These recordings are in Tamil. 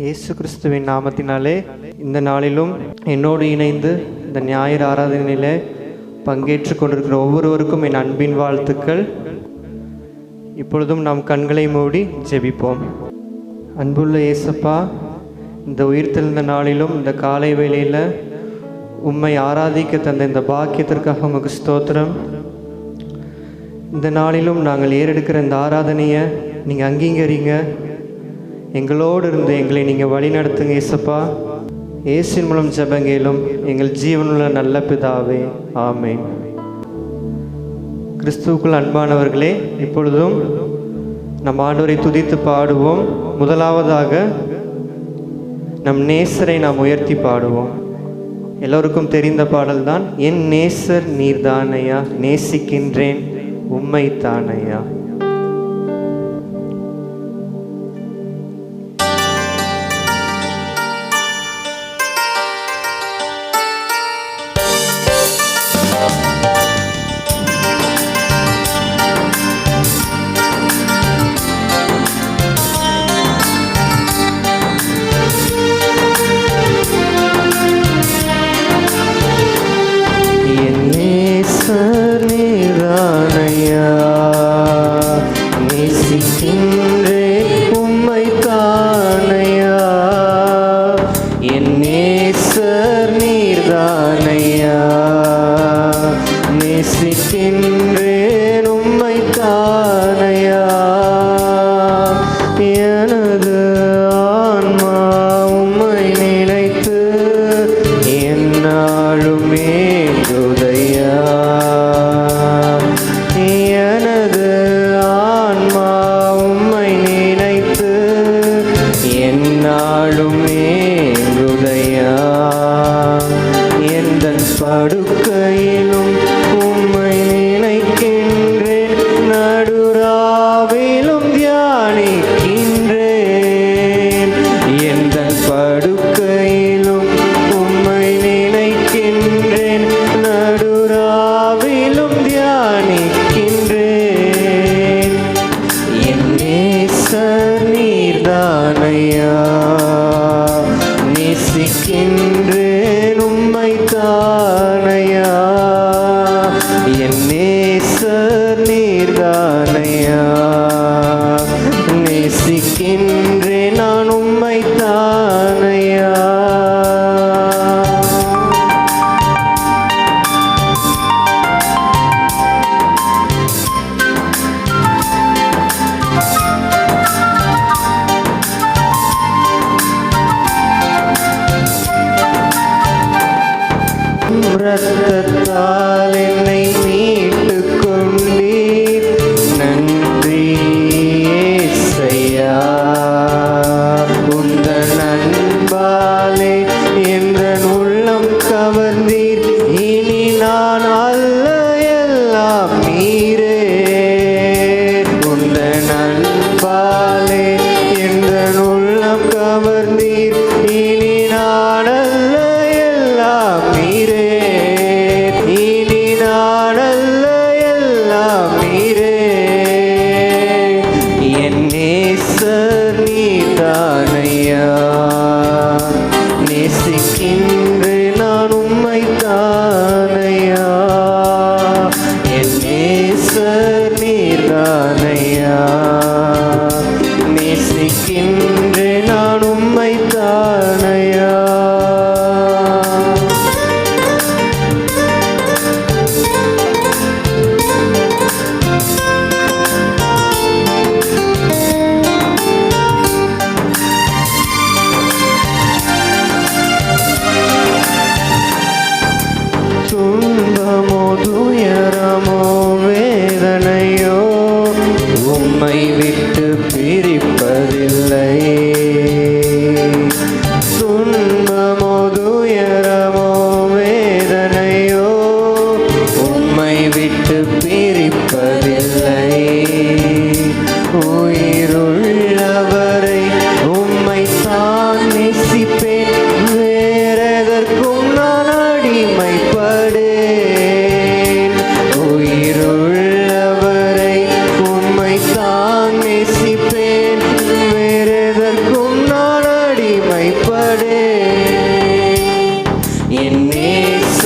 இயேசு கிறிஸ்துவின் நாமத்தினாலே இந்த நாளிலும் என்னோடு இணைந்து இந்த ஞாயிறு ஆராதனையிலே பங்கேற்று கொண்டிருக்கிற ஒவ்வொருவருக்கும் என் அன்பின் வாழ்த்துக்கள். இப்பொழுதும் நாம் கண்களை மூடி ஜெபிப்போம். அன்புள்ள இயேசப்பா, இந்த உயிர்த்தெழுந்த நாளிலும் இந்த காலை வேளையில் உம்மை ஆராதிக்க தந்த இந்த பாக்கியத்திற்காக உமக்கு ஸ்தோத்திரம். இந்த நாளிலும் நாங்கள் ஏறெடுக்கிற இந்த ஆராதனையை நீங்கள் அங்கீகரிங்க. எங்களோடு இருந்து எங்களை நீங்கள் வழி நடத்துங்க இயேசப்பா. இயேசுவின் மூலம் ஜெபங்கேலும் எங்கள் ஜீவனுள்ள நல்ல பிதாவே, ஆமென். கிறிஸ்துவுக்குள் அன்பானவர்களே, இப்பொழுதும் நம் ஆண்டவரை துதித்து பாடுவோம். முதலாவதாக நம் நேசரை நாம் உயர்த்தி பாடுவோம். எல்லோருக்கும் தெரிந்த பாடல்தான், என் நேசர் நீர்தானையா, நேசிக்கின்றேன் உம்மை தானையா. படுக்கையிலும் உம்மை நினைக்கின்றேன், நடுராவிலும் தியானிக்கின்றேன். எந்த படுக்கையிலும் உம்மை நினைக்கின்றேன், நடுராவிலும் தியானிக்கின்றேன். என் நேசர் நீர்தானையா, நேசிக்கின்றேன் உம்மை தானையா. என் நேசர் நீர்தானையா, நேசிக்கின்றேன் நான் உம்மை தானையா. ரத்தத்தால் என்னை மீட்டுக் கொண்டீர், நன்றி ஏசையா. உந்தன் அன்பாலே என்ற உள்ளம் கவர்ந்தீர், இனி நான் அல்ல எல்லாம் நீரே. உந்தன் அன்பாலே என்ற உள்ளம் கவர்ந்தீர், இனி நான் அல்ல எல்லாம் நீரே. இனி நான்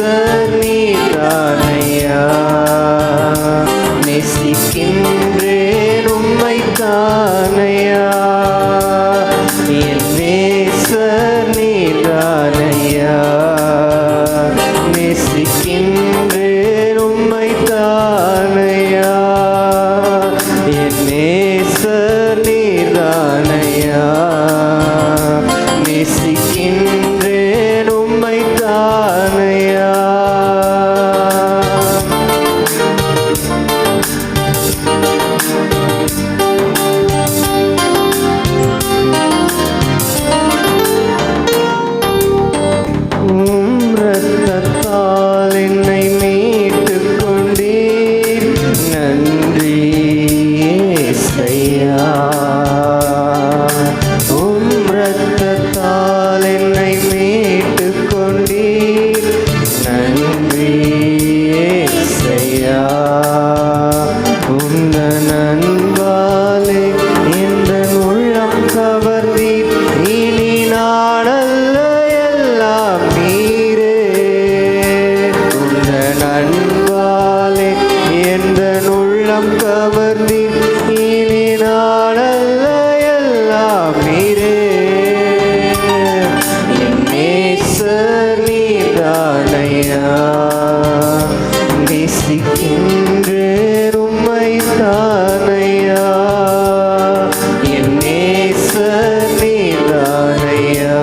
நேசர் நீதானையா, நேசிக்கின்றேன் உம்மை தானையா, என் நேசர் நீதானையா, நேசிக்கின்றேன் உம்மை தானையா, என் நேசர் நீதானையா, நேசிக்கின்றேன் உம்மை தானையா. இரத்தத்தால் என்னை மீட்டுக் கொண்டீர், நன்றி ஏசையா. இரத்தத்தால் என்னை மீட்டுக் கொண்டீர், நன்றி ஏசையா. உந்தன் அன்பாலே எந்தன் உள்ளம் கவர்ந்தீர், இனி நானல்ல எல்லாம் நீரே. உந்தன் அன்பாலே எந்தன் உள்ளம் கவர்ந்தீர், இனி நானல்ல எல்லாம் நீரே. என் நேசர் நீதானையா, நேசிக்கின்றேன் உம்மை தானையா, என் நேசர் நீதானையா,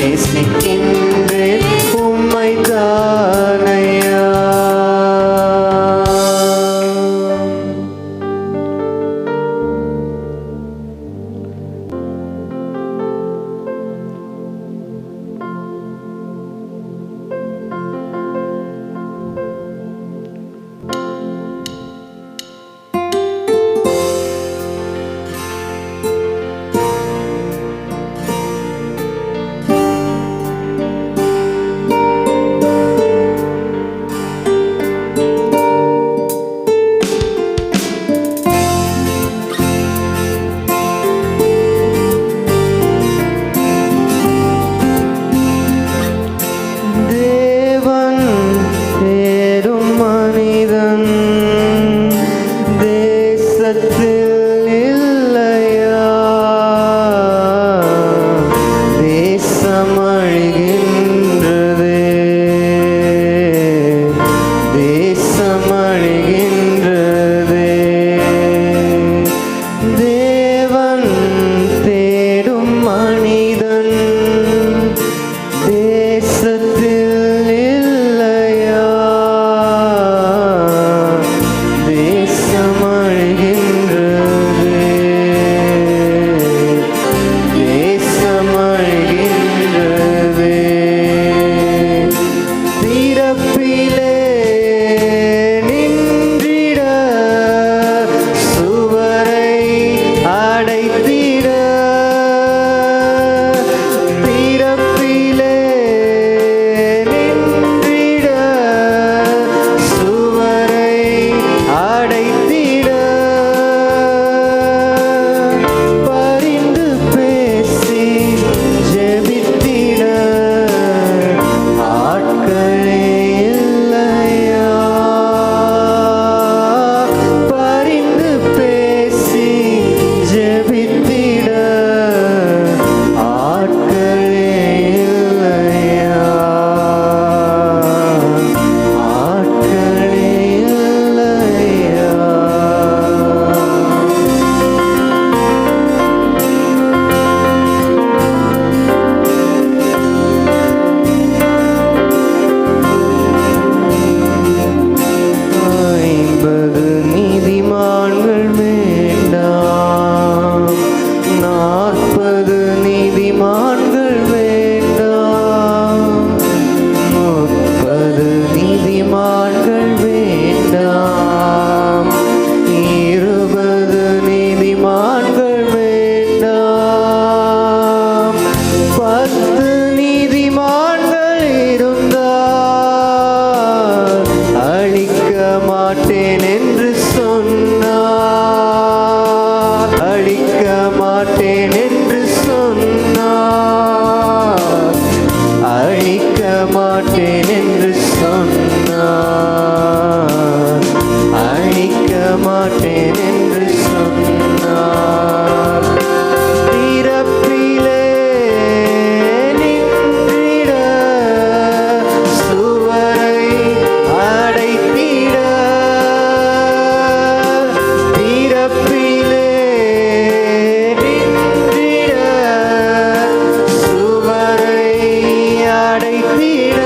நேசிக்கின்றேன் உம்மை தானையா. மாட்டேன் என்று சொன்னார், அழிக்க மாட்டேன் என்று சொன்னார். திறப்பிலே நின்றிட, சுவரை அடைத்திட, திறப்பிலே நின்றிட, சுவரை அடைத்திட,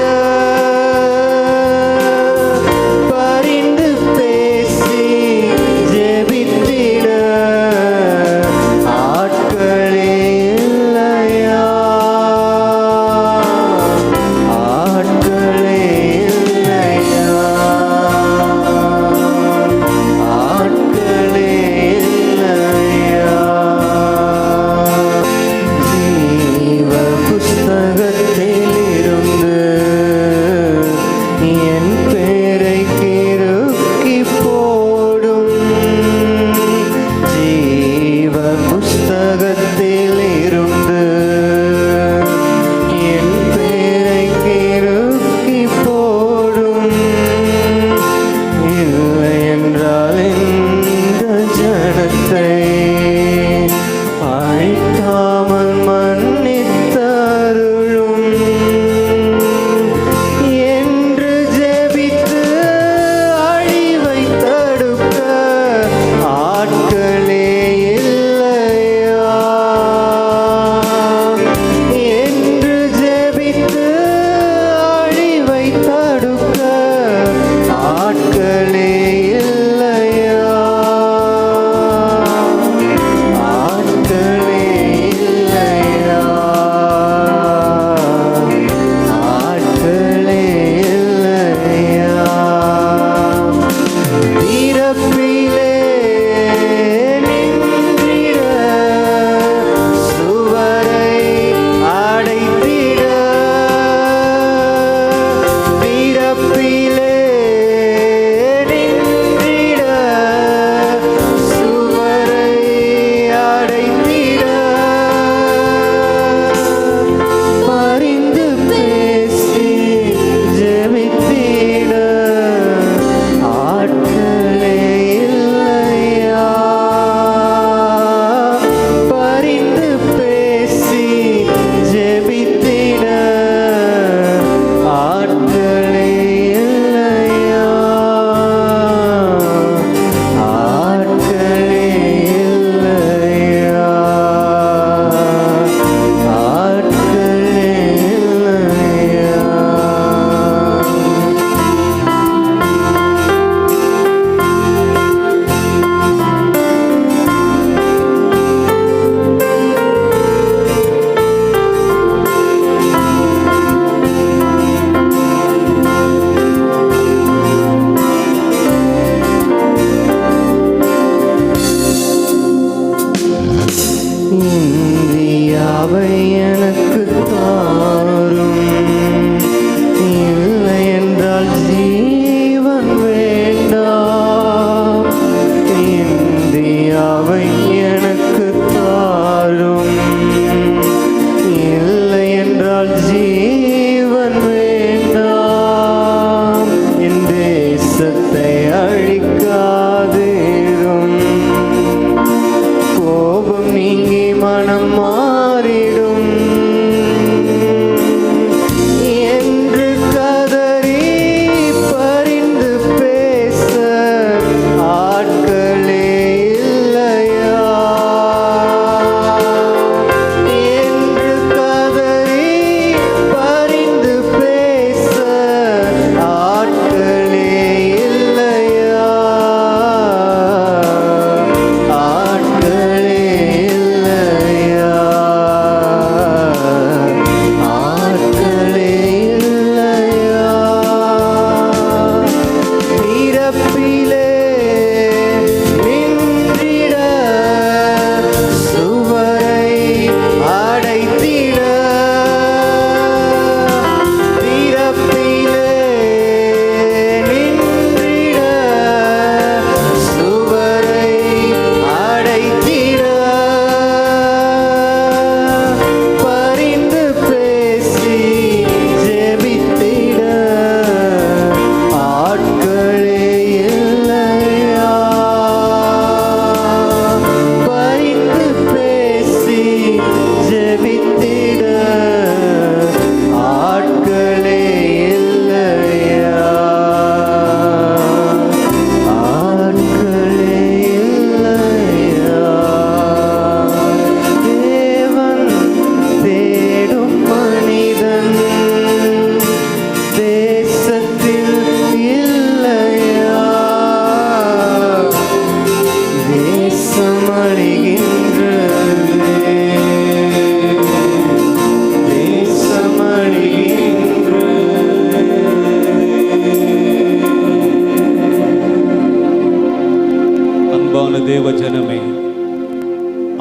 அருமையான தேவ ஜனமே,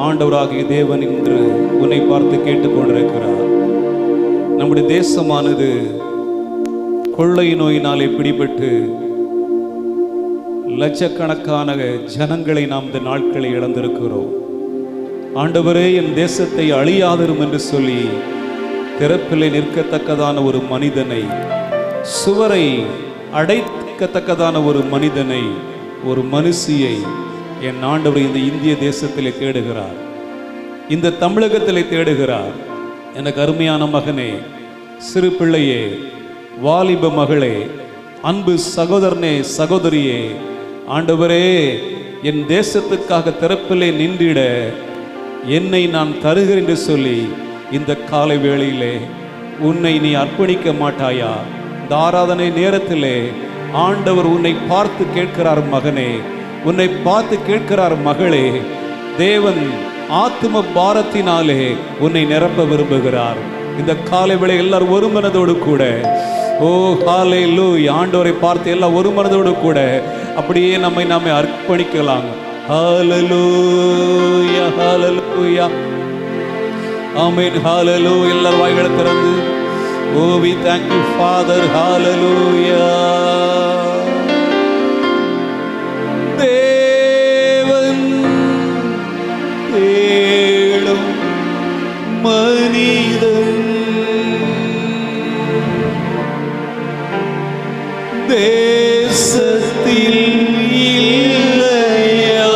ஆண்டவராகிய தேவன் இன்று உன்னை பார்த்து கேட்டுக்கொண்டிருக்கிறார். நம்முடைய தேசமானது கொள்ளை நோயினாலே பிடிபட்டு லட்சக்கணக்கான ஜனங்களை நாம் இந்த நாட்களை இழந்திருக்கிறோம். ஆண்டவரே, என் தேசத்தை அழியாதிரும் என்று சொல்லி திறப்பிலே நிற்கத்தக்கதான ஒரு மனிதனை, சுவரை அடைக்கத்தக்கதான ஒரு மனிதனை, ஒரு மனுஷியை என் ஆண்டவர் இந்த இந்திய தேசத்திலே தேடுகிறார், இந்த தமிழகத்திலே தேடுகிறார். எனக்கு அருமையான மகனே, சிறு பிள்ளையே, வாலிப மகளே, அன்பு சகோதரனே, சகோதரியே, ஆண்டவரே, என் தேசத்துக்காக திறப்பிலே நின்றிட என்னை நான் தருகிறேன் என்று சொல்லி இந்த காலை வேளையிலே உன்னை நீ அர்ப்பணிக்க மாட்டாயா? இந்த ஆராதனை நேரத்திலே ஆண்டவர் உன்னை பார்த்து கேட்கிறார் மகனே, உன்னை பார்த்து கேட்கிறார் மகளே. தேவன் ஆத்தும பாரத்தினாலே உன்னை நிரப்ப விரும்புகிறார். இந்த காலை வேளை எல்லாரும் ஒரு மனதோடு கூட, ஓ ஹல்லேலூயா, ஆண்டவரை பார்த்து எல்லாம் ஒரு மனதோடு கூட அப்படியே நம்மை அர்ப்பணிக்கலாம். ஹல்லேலூயா, ஹல்லேலூயா, ஆமென், ஹல்லேலூயா. எல்லாரும் வாய்களை திறந்து, ஓ we thank you Father, ஹல்லேலூயா. தேவன் தேடும் மனிதன் தேசத்தில் இல்லையா?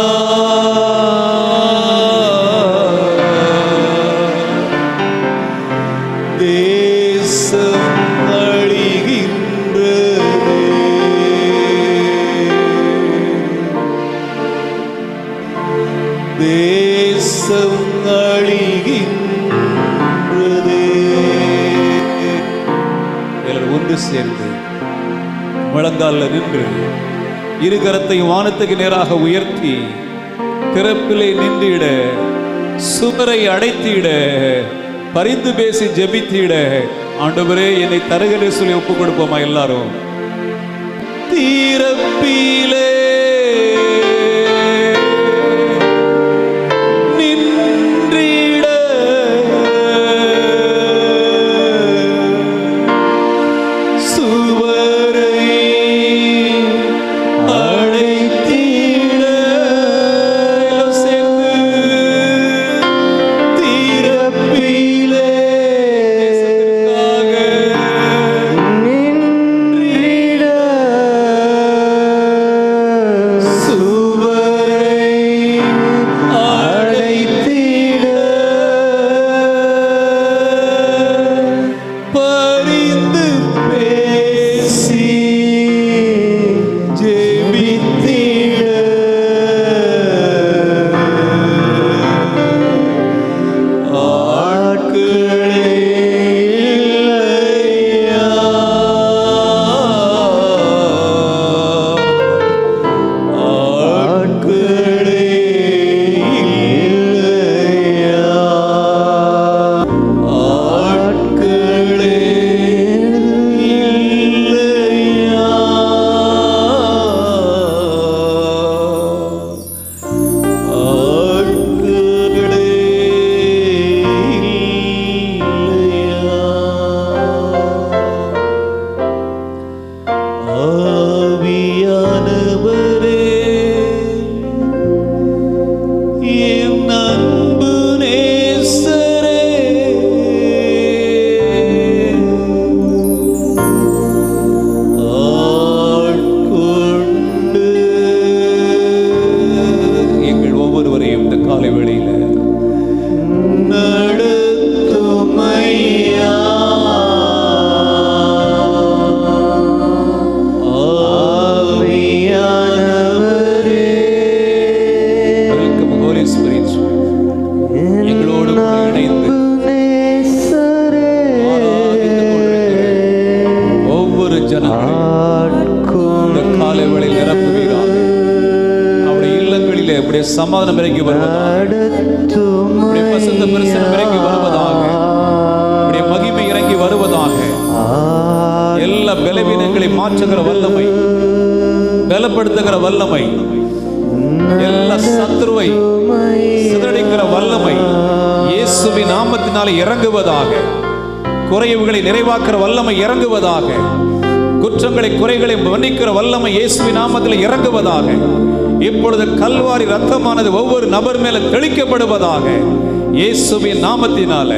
தேசம் அழிகின்றதே, தேசம் அழிகின்றதே. எல்லாரும் ஒன்று சேர்ந்து முழங்கால நின்று இரு கரத்தை வானத்துக்கு நேராக உயர்த்தி திறப்பிலே நின்றிட, சுவரை அடைத்திட, பரிந்து பேசி ஜெபித்திட, ஆண்டவரே என்னை தருகிறே சொல்லி ஒப்பு கொடுப்போமா எல்லாரும்? திறப்பிலே சமாதானம் இறங்கி வருவதாக, பரிசுத்த பிரசன்னம் இறங்கி வருவதாக, மகிமை இறங்கி வருவதாக. எல்லா பலவீனங்களை மாற்றுகிற வல்லமை, பலப்படுத்துகிற வல்லமை எல்லா சத்துருவை சிதறடிக்கிற வல்லமை இயேசுவின் நாமத்தினாலே இறங்குவதாக. குறைவுகளை நிறைவாக்குற வல்லமை இறங்குவதாக. குற்றங்களை குறைகளை மன்னிக்கிற வல்லமை இயேசுவின் நாமத்தில் இறங்குவதாக. இப்பொழுது கல்வாரி ரத்தமானது ஒவ்வொரு நபர் மேல தெளிக்கப்படுவதாக. இயேசுவின் நாமத்தினால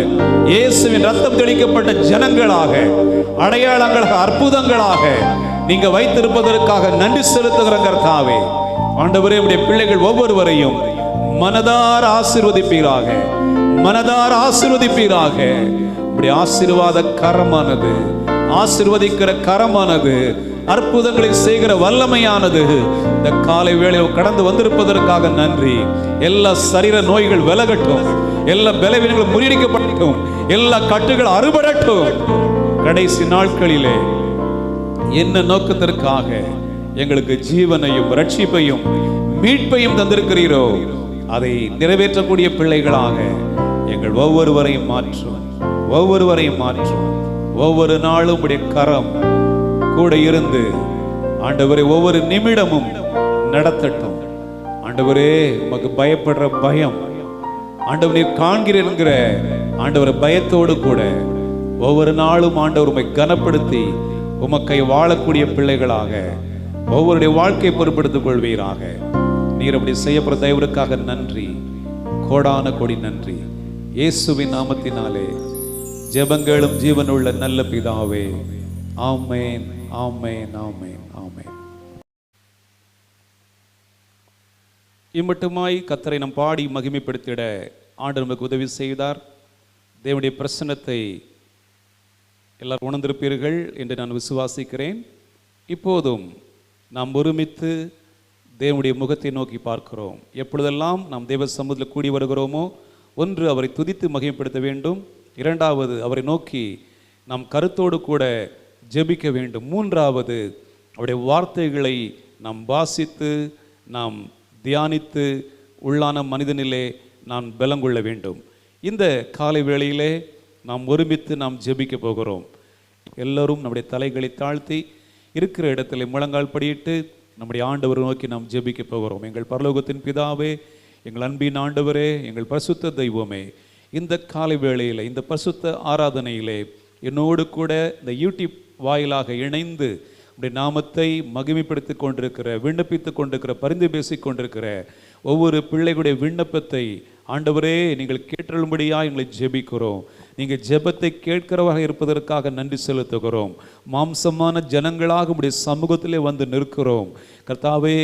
இயேசுவின் ரத்தம் தெளிக்கப்பட்ட ஜனங்களாக, அடையாளங்களாக, அற்புதங்களாக நீங்க வைத்திருப்பதற்காக நன்றி செலுத்துகிற கர்த்தாவே. ஆண்டவரே, உடைய பிள்ளைகள் ஒவ்வொருவரையும் மனதார ஆசீர்வதிப்பீராக, மனதார ஆசீர்வதிப்பீராக. உடைய ஆசீர்வாத கரமானது, ஆசீர்வதிக்கிற கரமானது, அற்புதங்களை செய்கிற வல்லமையானது இந்த காலை வேளையில் கடந்து வந்திருப்பதற்காக நன்றி. எல்லா சரீர நோய்கள் விலகட்டும், எல்லா பலவீனங்களும் முறியடிக்கப்படட்டும், எல்லா கட்டுகள் அறுபடட்டும். கடைசி நாட்களிலே என்ன நோக்கத்திற்காக எங்களுக்கு ஜீவனையும் ரட்சிப்பையும் மீட்பையும் தந்திருக்கிறீரோ அதை நிறைவேற்றக்கூடிய பிள்ளைகளாக எங்கள் ஒவ்வொருவரையும் மாற்றும், ஒவ்வொருவரையும் மாற்றும். ஒவ்வொரு நாளும் உடைய கரம் கூட இருந்து ஆண்டவரே ஒவ்வொரு நிமிடமும் நடத்தட்டும். ஆண்டவரே, உமக்கு பயப்படுற பயம், ஆண்டவரை காண்கிறேங்கிற ஆண்டவரை பயத்தோடு கூட ஒவ்வொரு நாளும் ஆண்டவர் உம்மை கனப்படுத்தி உமக்கை வாழக்கூடிய பிள்ளைகளாக ஒவ்வொருடைய வாழ்க்கையை பொறுப்படுத்திக் கொள்வீராக. நீர் அப்படி செய்யப்படுற தயவுக்காக நன்றி, கோடான கோடி நன்றி. இயேசுவின் நாமத்தினாலே ஜெபங்களும் ஜீவனுள்ள நல்ல பிதாவே. ஆமென், ஆமென், ஆமென், ஆமென். இம்மட்டுமாய் கர்த்தரை நாம் பாடி மகிமைப்படுத்திட ஆண்டவர் நமக்கு உதவி செய்தார். தேவனுடைய பிரசன்னத்தை எல்லாரும் உணர்ந்திருப்பீர்கள் என்று நான் விசுவாசிக்கிறேன். இப்போதும் நாம் ஒருமித்து தேவனுடைய முகத்தை நோக்கி பார்க்கிறோம். எப்பொழுதெல்லாம் நாம் தேவ சமூகத்தில் கூடி வருகிறோமோ, ஒன்று அவரை துதித்து மகிமைப்படுத்த வேண்டும், இரண்டாவது அவரை நோக்கி நாம் கருத்தோடு கூட ஜெபிக்க வேண்டும், மூன்றாவது அவருடைய வார்த்தைகளை நாம் வாசித்து நாம் தியானித்து உள்ளான மனிதனிலே நாம் பலங்கொள்ள வேண்டும். இந்த காலை வேளையிலே நாம் ஒருமித்து நாம் ஜெபிக்க போகிறோம். எல்லோரும் நம்முடைய தலைகளை தாழ்த்தி இருக்கிற இடத்துல முழங்கால் படியிட்டு நம்முடைய ஆண்டவரை நோக்கி நாம் ஜெபிக்க போகிறோம். எங்கள் பரலோகத்தின் பிதாவே, எங்கள் அன்பின் ஆண்டவரே, எங்கள் பரிசுத்த தெய்வமே, இந்த காலை வேளையில் இந்த பரிசுத்த ஆராதனையிலே என்னோடு கூட இந்த யூடியூப் வாயிலாக இணைந்து உடைய நாமத்தை மகிமைப்படுத்தி கொண்டிருக்கிற, விண்ணப்பித்து கொண்டிருக்கிற, பரிந்து பேசி கொண்டிருக்கிற ஒவ்வொரு பிள்ளைகளுடைய விண்ணப்பத்தை ஆண்டவரே நீங்கள் கேட்டருளும்படியாக எங்களை ஜெபிக்கிறோம். நீங்கள் ஜெபத்தை கேட்கிறவராக இருப்பதற்காக நன்றி செலுத்துகிறோம். மாம்சமான ஜனங்களாக உடைய சமூகத்திலே வந்து நிற்கிறோம். கர்த்தாவே,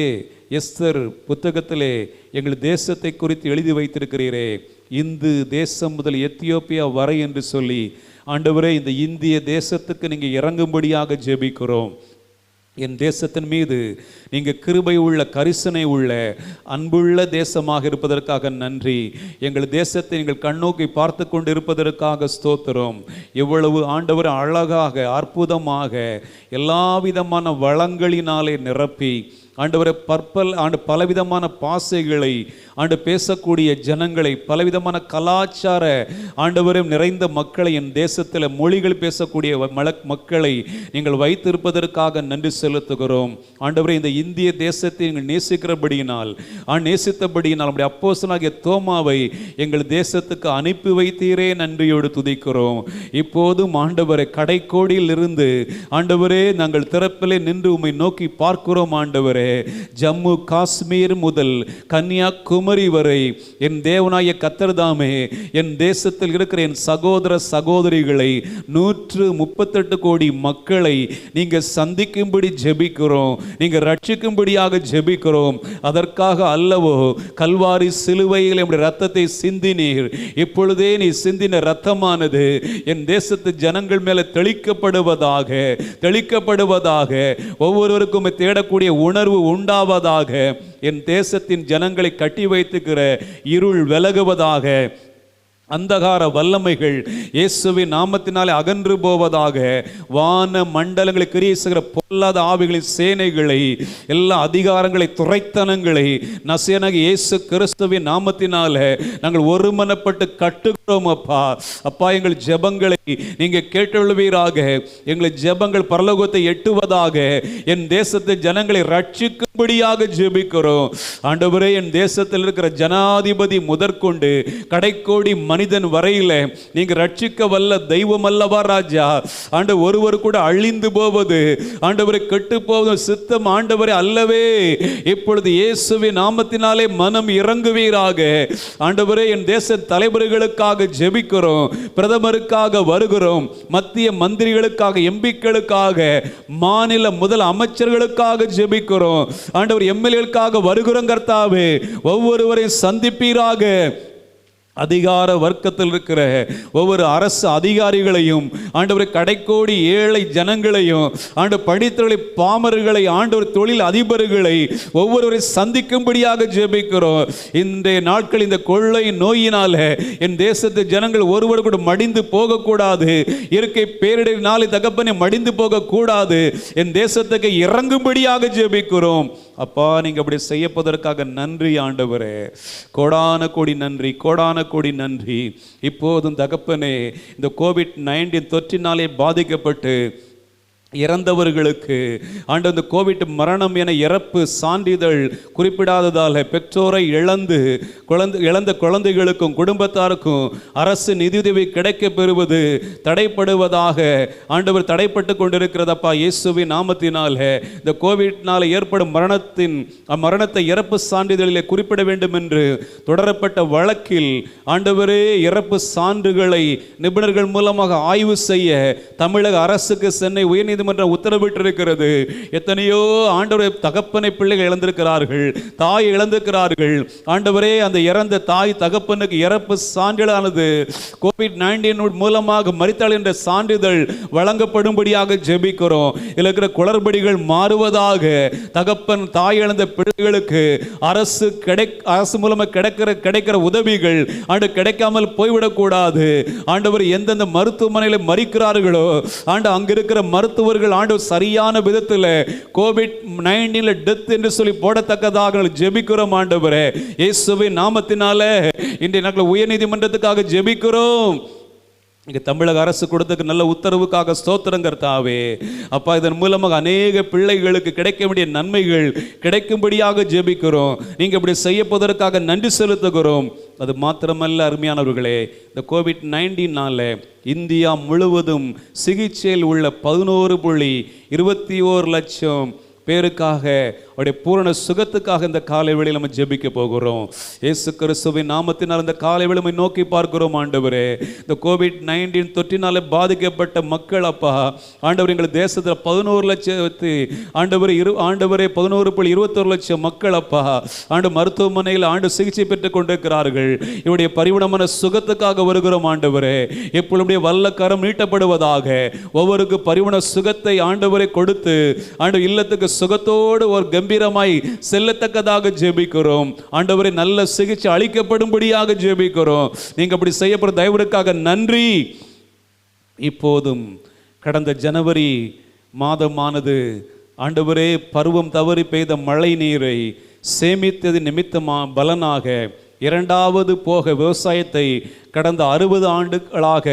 எஸ்தர் புத்தகத்திலே எங்கள் தேசத்தை குறித்து எழுதி வைத்திருக்கிறீரே, இந்து தேசம் முதல் எத்தியோப்பியா வரை என்று சொல்லி ஆண்டவரே, இந்த இந்திய தேசத்துக்கு நீங்கள் இறங்கும்படியாக ஜெபிக்கிறோம். என் தேசத்தின் மீது நீங்கள் கிருபை உள்ள, கரிசனை உள்ள, அன்புள்ள தேசமாக இருப்பதற்காக நன்றி. எங்கள் தேசத்தை நீங்கள் கண்ணோக்கி பார்த்து கொண்டு இருப்பதற்காக ஸ்தோத்திரம். எவ்வளவு ஆண்டவர் அழகாக, அற்புதமாக எல்லா விதமான வளங்களினாலே நிரப்பி ஆண்டவரை பலவிதமான பாசைகளை பேசக்கூடிய ஜனங்களை, பலவிதமான கலாச்சார ஆண்டவரையும் நிறைந்த மக்களை, என் தேசத்தில் மொழிகள் பேசக்கூடிய மக்களை நீங்கள் வைத்திருப்பதற்காக நன்றி செலுத்துகிறோம். ஆண்டவரை, இந்த இந்திய தேசத்தை நீங்கள் நேசிக்கிறபடியினால், நேசித்தபடியினால் நம்முடைய அப்போஸ்தலனாகிய தோமாவை எங்கள் தேசத்துக்கு அனுப்பி வைத்தீரே, நன்றியோடு துதிக்கிறோம். இப்போதும் ஆண்டவரை, கடைக்கோடியில் இருந்து ஆண்டவரே நாங்கள் திறப்பிலே நின்று உம்மை நோக்கி பார்க்கிறோம். ஆண்டவரே, ஜம்மு காஷ்மீர் முதல் கன்னியாகுமரி வரை என் தேவனாய கர்த்தர்தாமே என் தேசத்தில் இருக்கிற என் சகோதர சகோதரிகளை 138 கோடி மக்களை நீங்க சந்திக்கும்படி ஜெபிக்கிறோம், நீங்க ரட்சிக்கும்படியாக ஜெபிக்கிறோம். அதற்காக அல்லவோ கல்வாரி சிலுவையில் நம்முடைய ரத்தத்தை சிந்தினீர். இப்பொழுதே நீ சிந்தின ரத்தமானது என் தேசத்து ஜனங்கள் மேல தெளிக்கப்படுவதாக, ஒவ்வொருவருக்கும் தேடக்கூடிய உணர்வு உண்டாவதாக, என் தேசத்தின் ஜனங்களை கட்டி வைத்துக்கிற இருள் விலகுவதாக, அந்தகார வல்லமைகள் இயேசுவின் நாமத்தினாலே அகன்று போவதாக, வான மண்டலங்களை கிரியை செய்கிற பொல்லாத ஆவிகளின் சேனைகளை, எல்லா அதிகாரங்களை, துரைத்தனங்களை நசேனாகிய இயேசு கிறிஸ்துவின் நாமத்தினாலே நாங்கள் ஒருமனப்பட்டு கட்டுகிறோம். அப்பா. அப்பா, எங்கள் ஜெபங்களை நீங்க கேட்டொள்வீராக. எங்கள் ஜெபங்கள் பரலோகத்தை எட்டுவதாக. என் தேசத்து ஜனங்களை ரட்சிக்கும்படியாக ஜெபிக்கிறோம் ஆண்டவரே. என் தேசத்தில் இருக்கிற ஜனாதிபதி முதற்கொண்டு கடைக்கோடி மனிதன் வரையில நீங்க ரட்சிக்க வல்ல தெய்வம் அல்லவா ராஜா. ஆண்டவர் ஒருவர் கூட அழிந்து போவது ஆண்டவரை கெட்டு போவது சித்தம் ஆண்டவரே அல்லவே. இப்பொழுது இயேசுவின் நாமத்தினாலே மனம் இறங்குவீராக ஆண்டவரே. என் தேச தலைவர்களுக்காக ஜெபிக்கிறோம், பிரதமருக்காக வருகிறோம், மத்திய மந்திரிகளுக்காக, எம்பிக்களுக்காக, மாநில முதல் அமைச்சர்களுக்காக ஜெபிக்கிறோம் ஆண்டவர். எம்எல்ஏக்களுக்காக வருகிறோம் கர்த்தாவே. ஒவ்வொருவரையும் சந்திப்பீராக. அதிகார வர்க்கத்தில் இருக்கிற ஒவ்வொரு அரசு அதிகாரிகளையும் ஆண்டவர், கடைக்கோடி ஏழை ஜனங்களையும் ஆண்டவர், படித்தவர்களை, பாமர்களை, ஆண்டவர் தொழில் அதிபர்களை ஒவ்வொருவரை சந்திக்கும்படியாக ஜெபிக்கிறோம். இந்த நாட்கள் இந்த கொள்ளை நோயினால என் தேசத்து ஜனங்கள் ஒருவர் கூட மடிந்து போகக்கூடாது. இயற்கை பேரிடரினாலே தகப்பனை மடிந்து போகக்கூடாது. என் தேசத்துக்கு இறங்கும்படியாக ஜெபிக்கிறோம் அப்பா. நீங்க அப்படி செய்யப்பதற்காக நன்றி ஆண்டவரே. கோடான கோடி நன்றி, கோடான கோடி நன்றி. இப்போதும் தகப்பனே, இந்த கோவிட்-19 தொற்றினாலே பாதிக்கப்பட்டு இறந்தவர்களுக்கு ஆண்டு அந்த கோவிட் மரணம் என இறப்பு சான்றிதழ் குறிப்பிடாததால் பெற்றோரை இழந்த குழந்தைகளுக்கும் குடும்பத்தாருக்கும் அரசு நிதியுதவி கிடைக்க பெறுவது தடைப்படுவதாக ஆண்டவர் தடைப்பட்டு கொண்டிருக்கிறதப்பா. இயேசுவின் நாமத்தினால இந்த கோவிட்னால ஏற்படும் மரணத்தை இறப்பு சான்றிதழிலே குறிப்பிட வேண்டும் என்று தொடரப்பட்ட வழக்கில் ஆண்டவரே, இறப்பு சான்றுகளை நிபுணர்கள் மூலமாக ஆய்வு செய்ய தமிழக அரசுக்கு சென்னை உயர்நீதிமன்றம் உத்தரவிட்டிருக்கிறது. எத்தனையோ ஆண்டவரே தகப்பனை பிள்ளைகள் இழந்திருக்கிறார்கள், தாய் இழந்திருக்கிறார்கள் ஆண்டவரே. அந்த இறந்த தாய் தகப்பனுக்கு இறப்பு சான்றிதழானது கோவிட்-19 மூலமாக மரித்தாள் என்ற சான்றிதழ் வழங்கப்படும்படியாக ஜெபிக்கிறோம். இதில் இருக்கிற குளறுபடிகள் மாறுவதாக. தகப்பன் தாய் இழந்த பிள்ளைகளுக்கு அரசு மூலமாக கிடைக்கிற உதவிகள் ஆண்டு கிடைக்காமல் போய்விடக்கூடாது ஆண்டவர். எந்தெந்த மருத்துவமனையில் மரிக்கிறார்களோ ஆண்டு அங்கிருக்கிற மருத்துவர்கள் ஆண்டவர் சரியான விதத்தில் கோவிட்-19 டெத் என்று சொல்லி போடத்தக்கதாக ஜெபிக்கிறோம் ஆண்டவரே. இயேசுவின் நாமத்தினால இன்றைய நாட்கள் உயர்நீதிமன்றத்துக்காக ஜெபிக்கிறோம். இங்க தமிழக அரசு கொடுத்த நல்ல உத்தரவுக்காக ஸ்தோத்திரம் கர்த்தாவே. அப்பா, இதன் மூலமாக அநேக பிள்ளைகளுக்கு கிடைக்க வேண்டிய நன்மைகள் கிடைக்கும்படியாக ஜெபிக்கிறோம். நீங்க இப்படி செய்யப்போவதற்காக நன்றி செலுத்துகிறோம். அது மாத்திரமல்ல அருமையானவர்களே, இந்த கோவிட்-19 இந்தியா முழுவதும் சிகிச்சையில் உள்ள 11.21 லட்சம் பேருக்காக, அவருடைய பூரண சுகத்துக்காக இந்த காலை வேளையில் நம்ம ஜெபிக்க போகிறோம். இயேசு கிறிஸ்துவின் நாமத்தினால் இந்த காலை வேளை நம்ம நோக்கி பார்க்கிறோம் ஆண்டவரே. இந்த கோவிட்-19 தொற்றினால பாதிக்கப்பட்ட மக்கள் அப்பா ஆண்டவர், எங்கள் தேசத்தில் 11 லட்சத்து ஆண்டவரே 11.21 லட்சம் மக்கள் அப்பா ஆண்டு மருத்துவமனையில் ஆண்டு சிகிச்சை பெற்றுக் கொண்டிருக்கிறார்கள். இவருடைய பரிவுணமான சுகத்துக்காக வருகிறோம் ஆண்டவரே. எப்பொழுது வல்ல கரம் நீட்டப்படுவதாக. ஒவ்வொருக்கு பரிவுண சுகத்தை ஆண்டவரை கொடுத்து ஆண்டு இல்லத்துக்கு சுகத்தோடு ஒரு கம்பீரமாய் செல்லத்தக்கதாக ஜெபிக்கிறோம் ஆண்டவரே. நல்ல சிகிச்சை அளிக்கப்படும்படியாக ஜெபிக்கிறோம். நீங்க அப்படி செய்யப்படுற தயவுக்காக நன்றி. இப்போதும் கடந்த ஜனவரி மாதமானது ஆண்டவரே பருவம் தவறி பெய்த மழை நீரை சேமித்தது நிமித்தமா பலனாக இரண்டாவது போக விவசாயத்தை கடந்த 60 ஆண்டுகளாக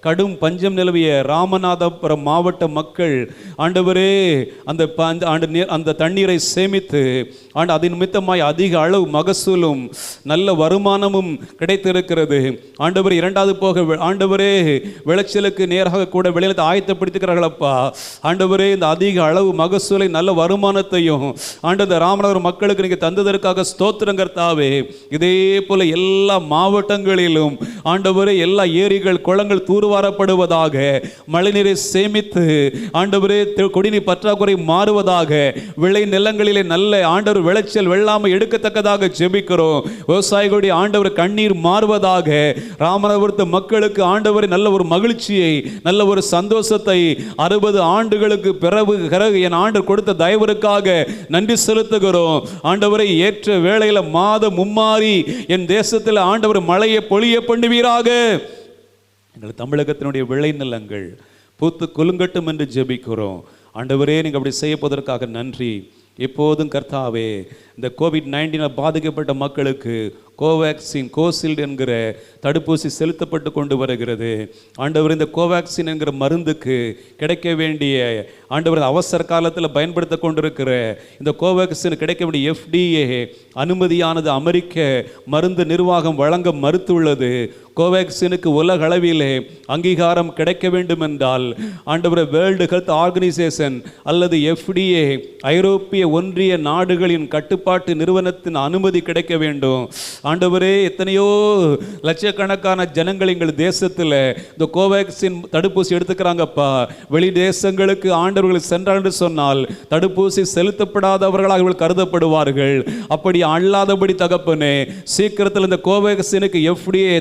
கடும் பஞ்சம் நிலவிய ராமநாதபுரம் மாவட்ட மக்கள் ஆண்டவரே அந்த தண்ணீரை சேமித்து அதன் நிமித்தமாய் அதிக அளவு மகசூலும் நல்ல வருமானமும் கிடைத்திருக்கிறது ஆண்டவர். இரண்டாவது போக ஆண்டவரே விளைச்சலுக்கு நேராக கூட விளைநிலத்தை ஆயத்தப்படுத்துகிறார்களப்பா ஆண்டவரே. இந்த அதிக அளவு மகசூலை நல்ல வருமானத்தையும் ஆண்டு ராமநாதபுரம் மக்களுக்கு நீங்க தந்ததற்காக ஸ்தோத்திரம் கர்த்தாவே. இதே போல எல்லா மாவட்டங்களிலும் ஆண்டவரே எல்லா ஏரிகள் குளங்கள் தூர்வாரப்படுவதாக, மழைநீரை சேமித்து ஆண்டவரே குடிநீர் பற்றாக்குறை மாறுவதாக, விளை நிலங்களிலே நல்ல ஆண்டவர் விளைச்சல் வெள்ளாமை எடுக்கத்தக்கதாக ஜெபிக்கிறோம். விவசாயிகளுடைய ஆண்டவர் கண்ணீர் மாறுவதாக. ராமநாதபுரத்து மக்களுக்கு ஆண்டவரை நல்ல ஒரு மகிழ்ச்சியை நல்ல ஒரு சந்தோஷத்தை 60 ஆண்டுகளுக்கு பிறகு என் ஆண்டவர் கொடுத்த தயவருக்காக நன்றி செலுத்துகிறோம் ஆண்டவரை. ஏற்ற வேளையில மாதம் மும்மாறி என் தேசத்தில் ஆண்டவர் மழையை பொழிய பண்ணுவீராக. எங்கள் தமிழகத்தினுடைய விளைநிலங்கள் பூத்து குலுங்கட்டும் என்று ஜெபிக்கிறோம் ஆண்டவரே. நீங்கள் அப்படி செய்யப்போவதற்காக நன்றி. எப்போதும் கர்த்தாவே இந்த கோவிட்-19 பாதிக்கப்பட்ட மக்களுக்கு கோவேக்சின், கோசில்ட் என்கிற தடுப்பூசி செலுத்தப்பட்டு கொண்டு வருகிறது. ஆண்டவர், இந்த கோவேக்சின் என்கிற மருந்துக்கு கிடைக்க வேண்டிய, ஆண்டவர் அவசர காலத்தில் பயன்படுத்த கொண்டிருக்கிற இந்த கோவேக்சின் கிடைக்க வேண்டிய FDA அனுமதியானது அமெரிக்க மருந்து நிர்வாகம் வழங்க மறுத்துள்ளது. கோவேக்சினுக்கு உலக அளவிலே அங்கீகாரம் கிடைக்க வேண்டும் என்றால், ஆண்டவர், வேர்ல்டு ஹெல்த் ஆர்கனைசேஷன் அல்லது FDA ஐரோப்பிய ஒன்றிய நாடுகளின் கட்டுப்பாட்டு நிறுவனத்தின் அனுமதி கிடைக்க வேண்டும். ஆண்டவரே, எத்தனையோ லட்சக்கணக்கான ஜனங்கள் எங்கள் தேசத்தில் இந்த கோவேக்சின் தடுப்பூசி எடுத்துக்கிறாங்கப்பா. வெளி தேசங்களுக்கு ஆண்டவர்கள் சென்றார் என்று சொன்னால் தடுப்பூசி செலுத்தப்படாதவர்களாக இவர்கள் கருதப்படுவார்கள். அப்படி அல்லாதபடி தகப்பனே, சீக்கிரத்தில் இந்த கோவேக்சினுக்கு FDA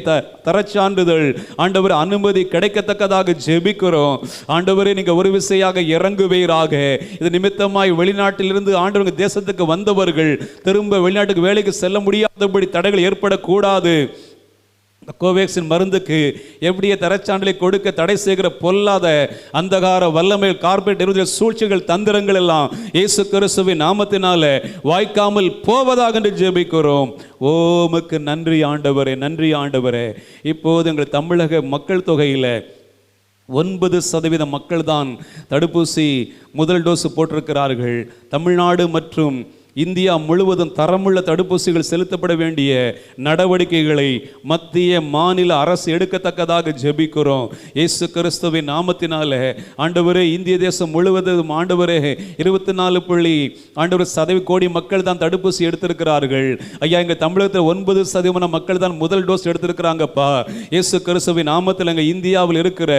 தரச்சான்றிதழ், ஆண்டவர், அனுமதி கிடைக்கத்தக்கதாக ஜெபிக்கிறோம். ஆண்டவரே, நீங்க ஒரு விசையாக இறங்குவீராக. இது நிமித்தமாய் வெளிநாட்டிலிருந்து ஆண்டவர் தேசத்துக்கு வந்தவர்கள் திரும்ப வெளிநாட்டுக்கு வேலைக்கு செல்ல முடியாதபடி தடைகள் ஏற்படக்கூடாது. கோவேக்சின் மருந்துக்கு எப்படியே தரச்சான்றிதழை கொடுக்க தடை செய்கிற பொல்லாத அந்தகார வல்லமை, கார்பரேட் சூழ்ச்சிகள், தந்திரங்கள் எல்லாம் இயேசு கிறிஸ்துவின் நாமத்தினால வாய்க்காமல் போவதாக என்று ஜெபிக்கிறோம். உமக்கு நன்றி ஆண்டவரே, நன்றி ஆண்டவரே. இப்போது எங்கள் தமிழக மக்கள் தொகையில் 9% மக்கள் தான் தடுப்பூசி முதல் டோஸ் போட்டிருக்கிறார்கள். தமிழ்நாடு மற்றும் இந்தியா முழுவதும் தரமுள்ள தடுப்பூசிகள் செலுத்தப்பட வேண்டிய நடவடிக்கைகளை மத்திய மாநில அரசு எடுக்கத்தக்கதாக ஜெபிக்கிறோம். இயேசு கிறிஸ்துவின் நாமத்தினால ஆண்டவரே, இந்திய தேசம் முழுவதும் ஆண்டவரே 24 கோடி மக்கள் தான் தடுப்பூசி எடுத்திருக்கிறார்கள். ஐயா, எங்க தமிழகத்தில் 9% மக்கள் தான் முதல் டோஸ் எடுத்திருக்கிறாங்கப்பா. இயேசு கிறிஸ்துவின் நாமத்தில் எங்க இந்தியாவில் இருக்கிற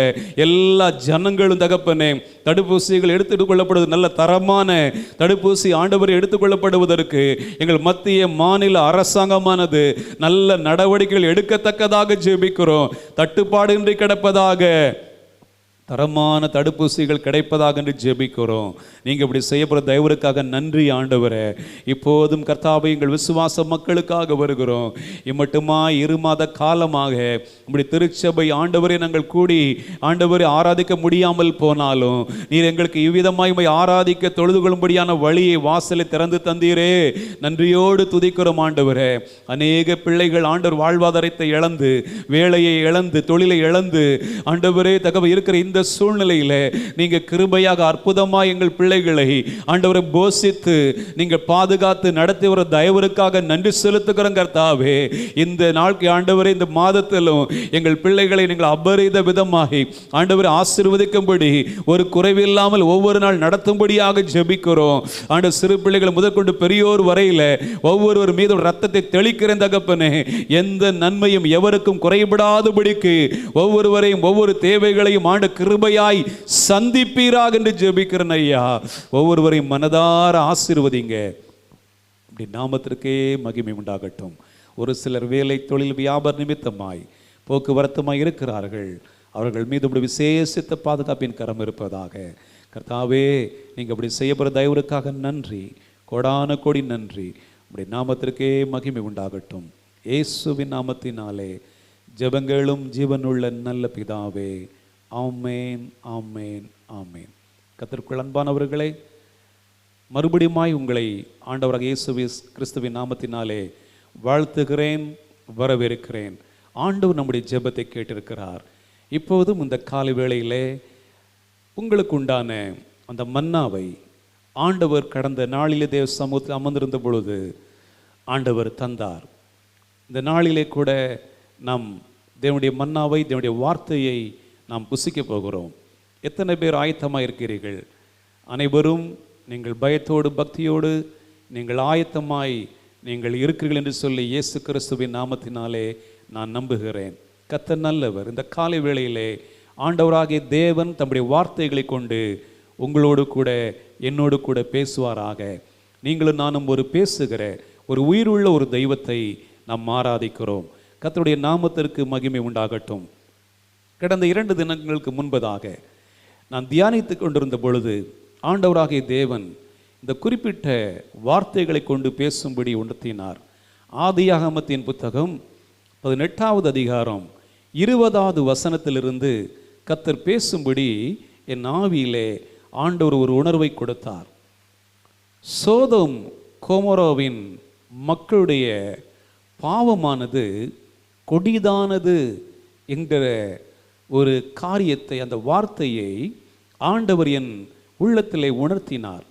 எல்லா ஜனங்களும் தகப்பனே தடுப்பூசிகள் எடுத்துக் கொள்ளப்படுவது, நல்ல தரமான தடுப்பூசி ஆண்டவரை எடுத்துக்கொள்ள எங்கள் மத்திய மாநில அரசாங்கமானது நல்ல நடவடிக்கைகள் எடுக்கத்தக்கதாக ஜெபிக்கிறோம். தட்டுப்பாடு இன்றி கிடப்பதாக, தரமான தடுப்பூசிகள் கிடைப்பதாக என்று ஜெபிக்கிறோம். நீங்கள் இப்படி செய்யப்படுற தயவுக்காக நன்றி ஆண்டவரே. இப்போதும் கர்த்தாவே, எங்கள் விசுவாச மக்களுக்காக வருகிறோம். இம்மட்டுமா 2 மாத காலமாக இப்படி திருச்சபை ஆண்டவரை நாங்கள் கூடி ஆண்டவரை ஆராதிக்க முடியாமல் போனாலும் நீர் எங்களுக்கு இவ்விதமாய் ஆராதிக்க தொழுது கொள்ளும்படியான வழியை, வாசலை திறந்து தந்தீரே. நன்றியோடு துதிக்கிறோம் ஆண்டவரே. அநேக பிள்ளைகள் ஆண்டவர் வாழ்வாதாரத்தை இழந்து, வேலையை இழந்து, தொழிலை இழந்து ஆண்டவரே இருக்கிற இந்த சூழ்நிலையில நீங்க கிருபையாக அற்புதமாக எங்கள் பிள்ளைகளை ஆண்டவரை போஷித்து நீங்க பாதுகாத்து நடத்தி வர தயவுக்காக நன்றி செலுத்துகிறோம் கர்த்தாவே. இந்த நாளுக்கு ஆண்டவரே, இந்த மாதத்திலும் எங்கள் பிள்ளைகளை நீங்கள் அபரித விதமாகி ஆண்டவரை ஆசீர்வதிக்கும்படி, ஒரு குறைவில்லாமல் ஒவ்வொரு நாள் நடத்தும்படியாக ஜெபிக்கிறோம். ஆண்டவர், சிறு பிள்ளைகள் முதற்கொண்டு பெரியோர் வரையில ஒவ்வொருவர் மீது ரத்தத்தை தெளிக்கிறேன் தகப்பனே. எந்த நன்மையும் எவருக்கும் குறைபடாதபடிக்கு ஒவ்வொருவரையும் ஒவ்வொரு தேவைகளையும் ஆண்டு கிருபையாய் சந்திப்பீராக என்று ஜெபிக்கிறேன் ஐயா. ஒவ்வொருவரையும் மனதார ஆசீர்வதிங்க. அப்படி நாமத்திற்கே மகிமை உண்டாகட்டும். ஒரு சிலர் வேலை, தொழில், வியாபார நிமித்தமாய் போக்குவரத்துமாய் இருக்கிறார்கள். அவர்கள் மீது இப்படி விசேஷித்த பாதுகாப்பின் கரம் இருப்பதாக. கர்த்தாவே, நீங்கள் அப்படி செய்யப்படுற தயவுக்காக நன்றி, கோடான கோடி நன்றி. அப்படி நாமத்திற்கே மகிமை உண்டாகட்டும். இயேசுவின் நாமத்தினாலே ஜெபங்களும் ஜீவனுள்ள நல்ல பிதாவே. ஆமேன், ஆமேன், ஆமேன். கர்த்தருக்குள் அன்பானவர்களே, மறுபடியுமாய் உங்களை ஆண்டவராக இயேசு கிறிஸ்துவின் நாமத்தினாலே வாழ்த்துகிறேன், வரவேற்கிறேன். ஆண்டவர் நம்முடைய ஜெபத்தை கேட்டிருக்கிறார். இப்போதும் இந்த காலை வேளையிலே உங்களுக்கு உண்டான அந்த மன்னாவை ஆண்டவர் கடந்த நாளிலே தேவ சமூகத்தில் அமர்ந்திருந்த பொழுது ஆண்டவர் தந்தார். இந்த நாளிலே கூட நாம் தேவனுடைய மன்னாவை, தேவனுடைய வார்த்தையை நாம் புசிக்க போகிறோம். எத்தனை பேர் ஆயத்தமாக இருக்கிறீர்கள்? அனைவரும் நீங்கள் பயத்தோடு பக்தியோடு நீங்கள் ஆயத்தமாய் நீங்கள் இருக்கிறீர்கள் என்று சொல்லி இயேசு கிறிஸ்துவின் நாமத்தினாலே நான் நம்புகிறேன். கர்த்தர் நல்லவர். இந்த காலை வேளையிலே ஆண்டவராகிய தேவன் தம்முடைய வார்த்தைகளை கொண்டு உங்களோடு கூட என்னோடு கூட பேசுவாராக. நீங்களும் நானும் ஒரு பேசுகிற ஒரு உயிருள்ள ஒரு தெய்வத்தை நாம் ஆராதிக்கிறோம். கர்த்தருடைய நாமத்திற்கு மகிமை உண்டாகட்டும். கடந்த 2 தினங்களுக்கு முன்பதாக நான் தியானித்து கொண்டிருந்த பொழுது ஆண்டவராகிய தேவன் இந்த குறிப்பிட்ட வார்த்தைகளை கொண்டு பேசும்படி உணர்த்தினார். ஆதியாகமத்தின் புத்தகம் 18வது அதிகாரம் 20வது வசனத்திலிருந்து கர்த்தர் பேசும்படி என் ஆவியிலே ஆண்டவர் ஒரு உணர்வை கொடுத்தார். சோதோம் கோமோரோவின் மக்களுடைய பாவமானது கொடிதானது என்கிற ஒரு காரியத்தை, அந்த வார்த்தையை ஆண்டவர் என் உள்ளத்திலே உணர்த்தினார்.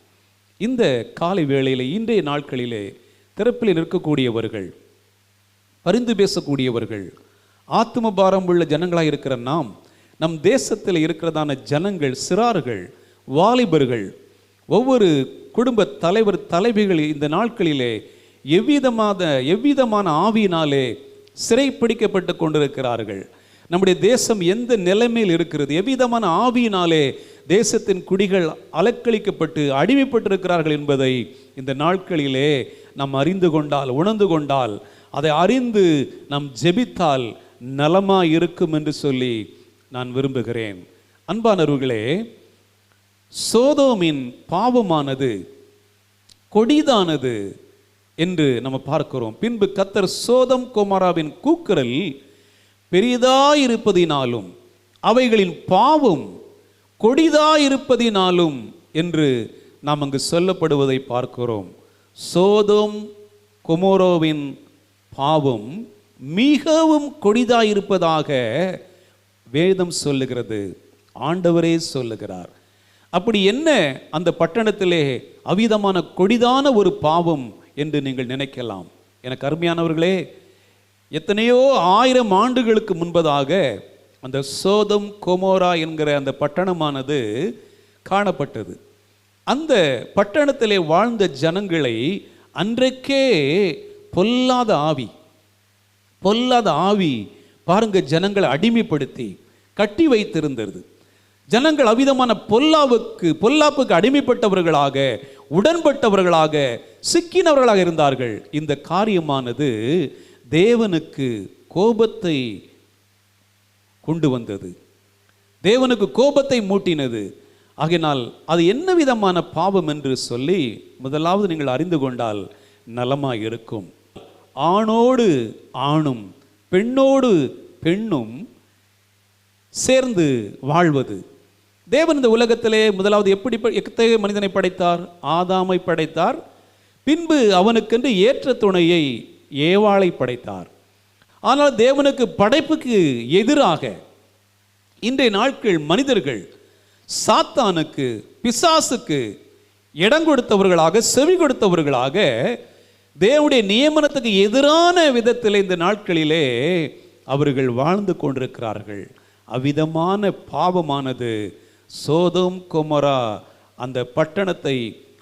இந்த காலை வேளையிலே, இன்றைய நாட்களிலே திறப்பில் நிற்கக்கூடியவர்கள், பரிந்து பேசக்கூடியவர்கள், ஆத்தும பாரம் உள்ள ஜனங்களாக இருக்கிற நாம், நம் தேசத்தில் இருக்கிறதான ஜனங்கள், சிறார்கள், வாலிபர்கள், ஒவ்வொரு குடும்ப தலைவர் தலைவிகள் இந்த நாட்களிலே எவ்விதமான ஆவியினாலே சிறைப்பிடிக்கப்பட்டு கொண்டிருக்கிறார்கள். நம்முடைய தேசம் எந்த நிலைமையில் இருக்கிறது, எவ்விதமான ஆவியினாலே தேசத்தின் குடிகள் அலக்களிக்கப்பட்டு அடிமைப்பட்டிருக்கிறார்கள் என்பதை இந்த நாட்களிலே நாம் அறிந்து கொண்டால், உணர்ந்து கொண்டால், அதை அறிந்து நாம் ஜெபித்தால் நலமாக இருக்கும் என்று சொல்லி நான் விரும்புகிறேன். அன்பானவர்களே, சோதோமின் பாவமானது கொடிதானது என்று நம்ம பார்க்கிறோம். பின்பு கர்த்தர் சோதம் கொமோராவின் கூக்குரல் பெரிதாயிருப்பதினாலும் அவைகளின் பாவம் கொடிதாயிருப்பதினாலும் என்று நாம் அங்கு சொல்லப்படுவதை பார்க்கிறோம். சோதோம் கொமோரோவின் பாவம் மிகவும் கொடிதாயிருப்பதாக வேதம் சொல்லுகிறது, ஆண்டவரே சொல்லுகிறார். அப்படி என்ன அந்த பட்டணத்திலே அவிதமான கொடிதான ஒரு பாவம் என்று நீங்கள் நினைக்கலாம். எனக்கு அருமையானவர்களே, எத்தனையோ 1000 ஆண்டுகளுக்கு முன்பதாக அந்த சோதம் கொமோரா என்கிற அந்த பட்டணமானது காணப்பட்டது. அந்த பட்டணத்திலே வாழ்ந்த ஜனங்களை அன்றைக்கே பொல்லாத ஆவி பாருங்க, ஜனங்களை அடிமைப்படுத்தி கட்டி வைத்திருந்தது. ஜனங்கள் அவிதமான பொல்லாப்புக்கு அடிமைப்பட்டவர்களாக, உடன்பட்டவர்களாக, சிக்கினவர்களாக இருந்தார்கள். இந்த காரியமானது தேவனுக்கு கோபத்தை கொண்டு வந்தது, தேவனுக்கு கோபத்தை மூட்டினது. ஆகையினால் அது என்ன விதமான பாவம் என்று சொல்லி முதலாவது நீங்கள் அறிந்து கொண்டால் நலமாய் இருக்கும். ஆணோடு ஆணும் பெண்ணோடு பெண்ணும் சேர்ந்து வாழ்வது. தேவன் இந்த உலகத்திலே முதலாவது எத்தகைய மனிதனை படைத்தார்? ஆதாமை படைத்தார். பின்பு அவனுக்கென்று ஏற்ற துணையை ஏவாளை படைத்தார். ஆனால் தேவனுக்கு படைப்புக்கு எதிராக இன்றைய நாட்கள் மனிதர்கள் சாத்தானுக்கு, பிசாசுக்கு இடம் கொடுத்தவர்களாக, செவி கொடுத்தவர்களாக, தேவனுடைய நியமனத்துக்கு எதிரான விதத்தில் இந்த நாட்களிலே அவர்கள் வாழ்ந்து கொண்டிருக்கிறார்கள். அவ்விதமான பாவமானது சோதோம் கொமோரா அந்த பட்டணத்தை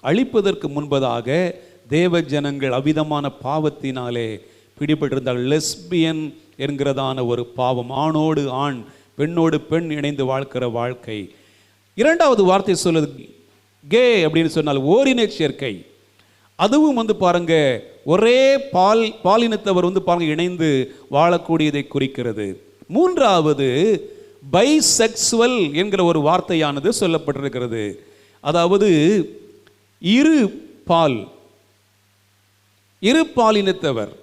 அழிப்பதற்கு முன்பதாக தேவ ஜனங்கள் அவ்விதமான பாவத்தினாலே பிடிபட்டிருந்தால் லெஸ்பியன் என்கிறதான ஒரு பாவம், ஆணோடு ஆண் பெண்ணோடு பெண் இணைந்து வாழ்க்கிற வாழ்க்கை. இரண்டாவது வார்த்தை சொல்லுது கே அப்படின்னு சொன்னால் ஓரின சேர்க்கை. அதுவும் பாருங்க, ஒரே பாலினத்தவர் பாருங்க இணைந்து வாழக்கூடியதை குறிக்கிறது. மூன்றாவது பைசெக்சுவல் என்கிற ஒரு வார்த்தையானது சொல்லப்பட்டிருக்கிறது. அதாவது இரு பாலினத்தவர்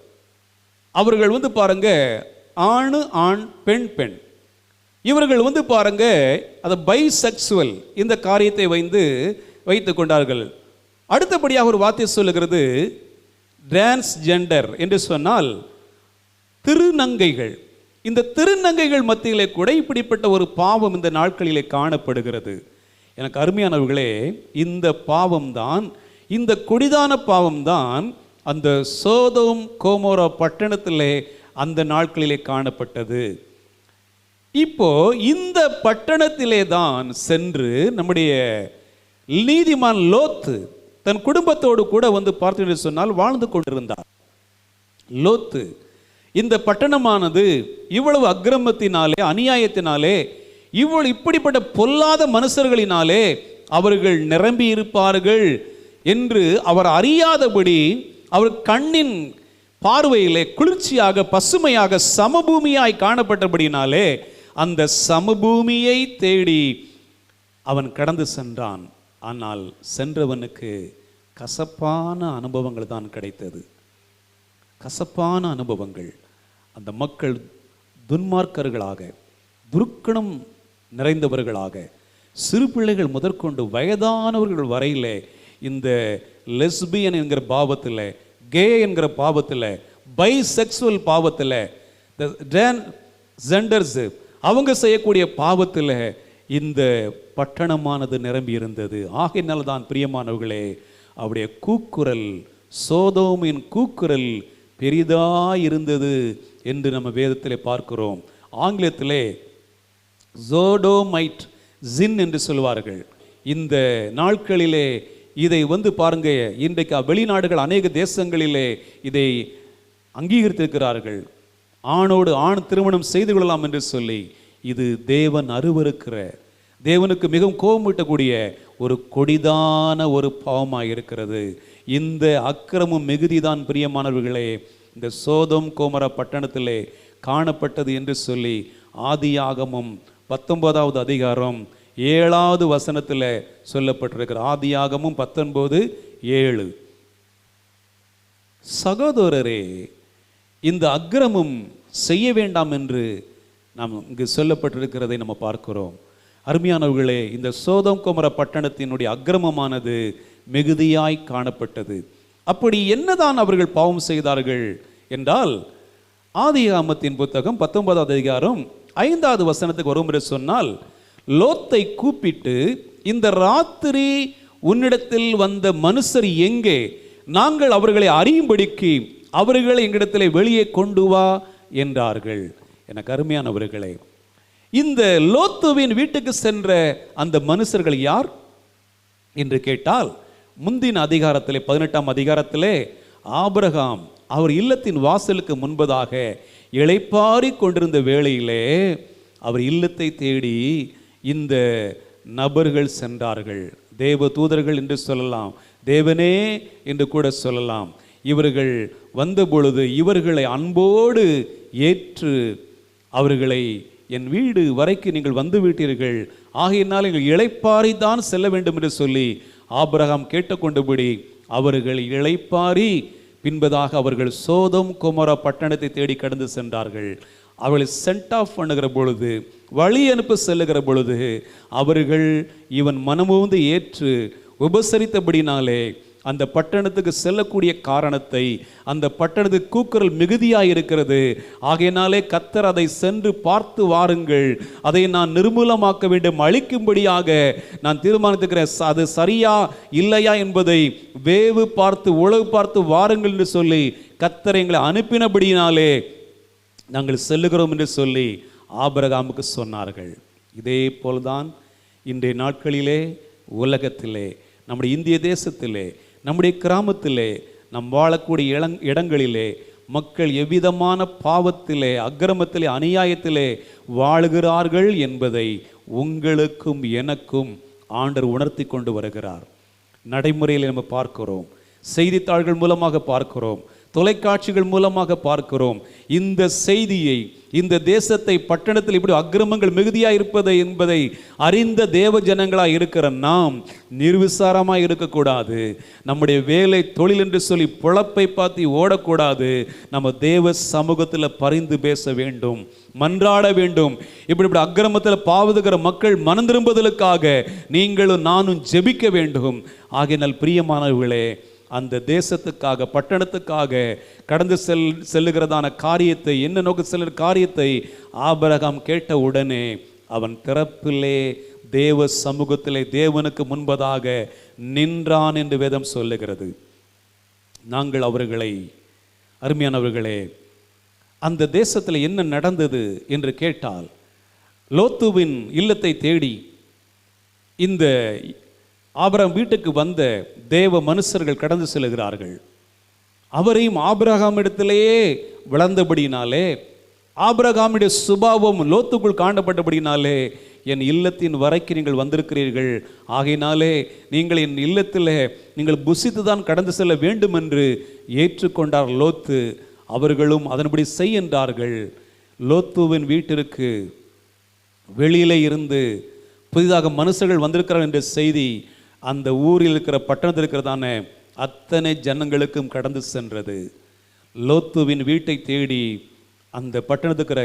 அவர்கள் பாருங்க ஆணு ஆண் பெண் பெண், இவர்கள் பாருங்க அதை பைசெக்சுவல் இந்த காரியத்தை வைத்துக் கொண்டார்கள். அடுத்தபடியாக ஒரு வார்த்தை சொல்லுகிறது டிரான்ஸ்ஜெண்டர் என்று சொன்னால் திருநங்கைகள். இந்த திருநங்கைகள் மத்தியிலே கூட இப்படிப்பட்ட ஒரு பாவம் இந்த நாட்களிலே காணப்படுகிறது. எனக்கு அருமையானவர்களே, இந்த பாவம்தான், இந்த கொடிதான பாவம்தான் அந்த சோதோம் கொமோரா பட்டணத்திலே அந்த நாட்களிலே காணப்பட்டது. இப்போ இந்த பட்டணத்திலே தான் சென்று நம்முடைய நீதிமான் லோத்து தன் குடும்பத்தோடு கூட பார்த்தீர்கள் சொன்னால் வாழ்ந்து கொண்டிருந்தார். லோத்து இந்த பட்டணமானது இவ்வளவு அக்கிரமத்தினாலே, அநியாயத்தினாலே, இப்படிப்பட்ட பொல்லாத மனுஷர்களினாலே அவர்கள் நிரம்பி இருப்பார்கள் என்று அவர் அறியாதபடி அவர் கண்ணின் பார்வையிலே குளிர்ச்சியாக, பசுமையாக, சமபூமியாய் காணப்பட்டபடினாலே அந்த சமபூமியை தேடி அவன் கடந்து சென்றான். ஆனால் சென்றவனுக்கு கசப்பான அனுபவங்கள் தான் கிடைத்தது. கசப்பான அனுபவங்கள். அந்த மக்கள் துன்மார்க்கர்களாக, துர்க்கணம் நிறைந்தவர்களாக, சிறு பிள்ளைகள் முதற்கொண்டு வயதானவர்கள் வரையிலே இந்த லெஸ்பியன் என்கிற பாவத்தில், கே என்கிற பாவத்தில், பைசெக்சுவல் பாவத்தில், ஜெண்டர்ஸ் அவங்க செய்யக்கூடிய பாவத்தில் இந்த பட்டணமானது நிரம்பி இருந்தது. ஆகையினால தான் பிரியமானவர்களே, அவருடைய கூக்குரல், சோதோமின் கூக்குரல் பெரிதாய் இருந்தது என்று நம்ம வேதத்திலே பார்க்கிறோம். ஆங்கிலத்திலே சோடோமைட் ஜின் என்று சொல்வார்கள். இந்த நாட்களிலே இதை பாருங்க, இன்றைக்கு வெளிநாடுகள் அநேக தேசங்களிலே இதை அங்கீகரித்திருக்கிறார்கள். ஆணோடு ஆண் திருமணம் செய்து கொள்ளலாம் என்று சொல்லி. இது தேவன் அருவருக்கிற, தேவனுக்கு மிகவும் கோபமூட்டக்கூடிய ஒரு கொடிதான ஒரு பாவமாக இருக்கிறது. இந்த அக்கிரமும் மிகுதிதான் பிரியமானவர்களே இந்த சோதோம் கோமரா பட்டணத்திலே காணப்பட்டது என்று சொல்லி ஆதியாகமம் 19வது அதிகாரம் 7வது வசனத்தில் சொல்லப்பட்டிருக்கிற. ஆதியாகமும் 19:7. சகோதரரே, இந்த அக்கிரமம் செய்ய வேண்டாம் என்று நாம் இங்கு சொல்லப்பட்டிருக்கிறதை நம்ம பார்க்கிறோம். அருமையானவர்களே, இந்த சோதோம் கோமரா பட்டணத்தினுடைய அக்கிரமமானது மிகுதியாய் காணப்பட்டது. அப்படி என்னதான் அவர்கள் பாவம் செய்தார்கள் என்றால், ஆதியாகமத்தின் புத்தகம் 19வது அதிகாரம் 5வது வசனத்துக்கு வரும்படி சொன்னால், லோத்தை கூப்பிட்டு, இந்த ராத்திரி உன்னிடத்தில் வந்த மனுஷர் எங்கே? நாங்கள் அவர்களை அறியும்படிக்கு அவர்களை எங்களிடத்தில் வெளியே கொண்டு வா என்றார்கள். எனக்கு அருமையானவர்களே, இந்த லோத்துவின் வீட்டுக்கு சென்ற அந்த மனுஷர்கள் யார் என்று கேட்டால், முந்தின அதிகாரத்திலே 18ஆம் அதிகாரத்திலே ஆபிரகாம் அவர் இல்லத்தின் வாசலுக்கு முன்பதாக இளைப்பாரி கொண்டிருந்த வேளையிலே அவர் இல்லத்தை தேடி இந்த நபர்கள் சென்றார்கள். தேவ தூதர்கள் என்று சொல்லலாம், தேவனே என்று கூட சொல்லலாம். இவர்கள் வந்த பொழுது இவர்களை அன்போடு ஏற்று அவர்களை, என் வீடு வரைக்கும் நீங்கள் வந்து விட்டீர்கள், ஆகையினால் எங்கள் இளைப்பாரி தான் செல்ல வேண்டும் என்று சொல்லி ஆபிரகாம் கேட்டுக்கொண்டபடி அவர்கள் இளைப்பாரி பின்பதாக அவர்கள் சோதோம் கோமரா பட்டணத்தை தேடி கடந்து சென்றார்கள். அவர்களை சென்ட் ஆஃப் பண்ணுகிற பொழுது, வழி அனுப்ப செல்லுகிற பொழுது அவர்கள் இவன் மனமுந்து ஏற்று உபசரித்தபடினாலே அந்த பட்டணத்துக்கு செல்லக்கூடிய காரணத்தை, அந்த பட்டணத்துக்கு கூக்குரல் மிகுதியாக இருக்கிறது. ஆகையினாலே கர்த்தர் அதை சென்று பார்த்து வாருங்கள், அதை நான் நிர்மூலமாக்க வேண்டும், அழிக்கும்படியாக நான் தீர்மானித்துக்கிறேன், அது சரியா இல்லையா என்பதை வேவு பார்த்து உளவு பார்த்து வாருங்கள் என்று சொல்லி கர்த்தர் எங்களை அனுப்பினபடியினாலே நாங்கள் செல்லுகிறோம் என்று சொல்லி ஆபிரகாமுக்கு சொன்னார்கள். இதே போல்தான் இன்றைய நாட்களிலே உலகத்திலே, நம்முடைய இந்திய தேசத்திலே, நம்முடைய கிராமத்திலே, நம் வாழக்கூடிய இடங்களிலே மக்கள் எவ்விதமான பாவத்திலே, அக்கிரமத்திலே, அநியாயத்திலே வாழுகிறார்கள் என்பதை உங்களுக்கும் எனக்கும் ஆண்டவர் உணர்த்தி கொண்டு வருகிறார். நடைமுறையில் நம்ம பார்க்கிறோம், செய்தித்தாள்கள் மூலமாக பார்க்கிறோம், தொலைக்காட்சிகள் மூலமாக பார்க்கிறோம். இந்த செய்தியை, இந்த தேசத்தை, பட்டணத்தில் இப்படி அக்கிரமங்கள் மிகுதியாக இருப்பதை என்பதை அறிந்த தேவ ஜனங்களாக இருக்கிற நாம் நிர்விசாரமாக இருக்கக்கூடாது. நம்முடைய வேலை தொழில் என்று சொல்லி பொழப்பை பார்த்து ஓடக்கூடாது. நம்ம தேவ சமூகத்தில் பரிந்து பேச வேண்டும், மன்றாட வேண்டும். இப்படி அக்கிரமத்தில் பாவதுகிற மக்கள் மனம் திரும்புதலுக்காக நீங்களும் நானும் ஜெபிக்க வேண்டும். ஆகையினால் பிரியமானவர்களே, அந்த தேசத்துக்காக, பட்டணத்துக்காக கடந்து செல்லுகிறதான காரியத்தை, என்ன நோக்க செல்லுகிற காரியத்தை ஆபிரகாம் கேட்ட உடனே அவன் திறப்பிலே தேவ சமூகத்திலே தேவனுக்கு முன்பதாக நின்றான் என்று வேதம் சொல்லுகிறது. நாங்கள் அவர்களை, அருமையானவர்களே, அந்த தேசத்தில் என்ன நடந்தது என்று கேட்டால், லோத்துவின் இல்லத்தை தேடி இந்த ஆபிரகாம் வீட்டுக்கு வந்த தேவ மனுஷர்கள் கடந்து செல்கிறார்கள். அவரையும் ஆபிரகாமிடத்திலேயே வளர்ந்தபடினாலே, ஆபிரகாமுடைய சுபாவம் லோத்துக்குள் காணப்பட்டபடினாலே, என் இல்லத்தின் வரைக்கும் நீங்கள் வந்திருக்கிறீர்கள், ஆகையினாலே நீங்கள் என் இல்லத்தில் நீங்கள் புசித்து தான் கடந்து செல்ல வேண்டும் என்று ஏற்றுக்கொண்டார் லோத்து. அவர்களும் அதன்படி செய்கின்றார்கள். லோத்துவின் வீட்டிற்கு வெளியிலே இருந்து புதிதாக மனுஷர்கள் வந்திருக்கிறார் என்ற செய்தி அந்த ஊரில் இருக்கிற, பட்டணத்தில் இருக்கிறதான அத்தனை ஜனங்களுக்கும் கடந்து சென்றது. லோத்துவின் வீட்டை தேடி அந்த பட்டணத்துக்கிற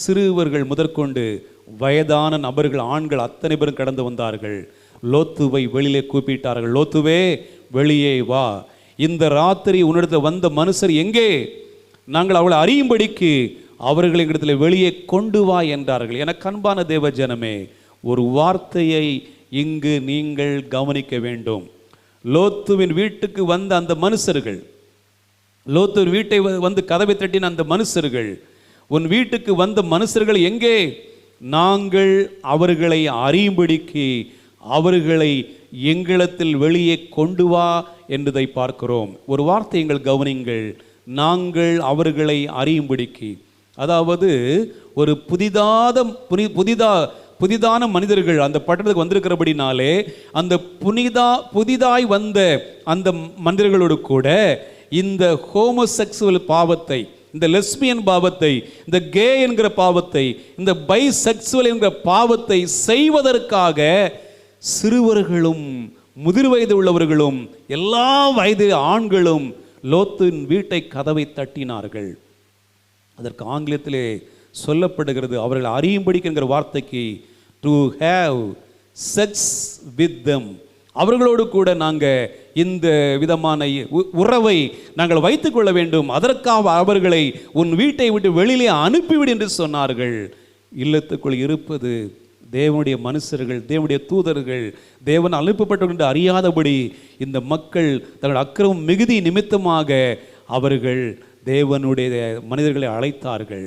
சிறுவர்கள் முதற்கொண்டு வயதான நபர்கள், ஆண்கள் அத்தனை பேரும் கடந்து வந்தார்கள். லோத்துவை வெளியிலே கூப்பிட்டார்கள். லோத்துவே வெளியே வா, இந்த ராத்திரி உன்னிடத்தில் வந்த மனுஷர் எங்கே, நாங்கள் அவளை அறியும்படிக்கு அவர்கள் எங்களிடத்தில் வெளியே கொண்டு வா என்றார்கள். எனக்கு அன்பான தேவ ஜனமே, ஒரு வார்த்தையை இங்கு நீங்கள் கவனிக்க வேண்டும். லோத்துவின் வீட்டுக்கு வந்த அந்த மனுஷர்கள், லோத்துவின் வீட்டை வந்து கதவை தட்டின அந்த மனுஷர்கள், உன் வீட்டுக்கு வந்த மனுஷர்கள் எங்கே, நாங்கள் அவர்களை அறியும்படிக்கு அவர்களை எங்களிடத்தில் வெளியே கொண்டு வா என்பதை பார்க்கிறோம். ஒரு வார்த்தை எங்கள் கவனிங்கள், நாங்கள் அவர்களை அறியும்படிக்கு. அதாவது ஒரு புதிதான மனிதர்கள் அந்த பட்டணத்துக்கு வந்திருக்கிறபடினாலே அந்த புதிதாய் வந்த அந்த மனிதர்களோடு கூட இந்த ஹோமோசெக்சுவல் பாவத்தை, இந்த லெஸ்பியன் பாவத்தை, இந்த கே என்கிற பாவத்தை, இந்த பைசெக்சுவல் என்கிற பாவத்தை செய்வதற்காக சிறுவர்களும் முதிர் வயது உள்ளவர்களும் எல்லா வயது ஆண்களும் லோத்தின் வீட்டை கதவை தட்டினார்கள். அதற்கு ஆங்கிலத்திலே சொல்லப்படுகிறது, அவர்கள் அறியும்படிக்கிற வார்த்தைக்கு to have sex with them, அவர்களோடு கூட நாங்கள் இந்த விதமான உறவை நாங்கள் வைத்துக்கொள்ள வேண்டும், அதற்காக அவர்களை உன் வீட்டை விட்டு வெளியிலே அனுப்பிவிடு என்று சொன்னார்கள். இல்லத்துக்குள் இருப்பது தேவனுடைய மனுஷர்கள், தேவனுடைய தூதர்கள், தேவன் அனுப்பப்பட்டவர்கள் என்று அறியாதபடி இந்த மக்கள் தங்கள் அக்கிரமம் மிகுதி நிமித்தமாக அவர்கள் தேவனுடைய மனிதர்களை அழைத்தார்கள்.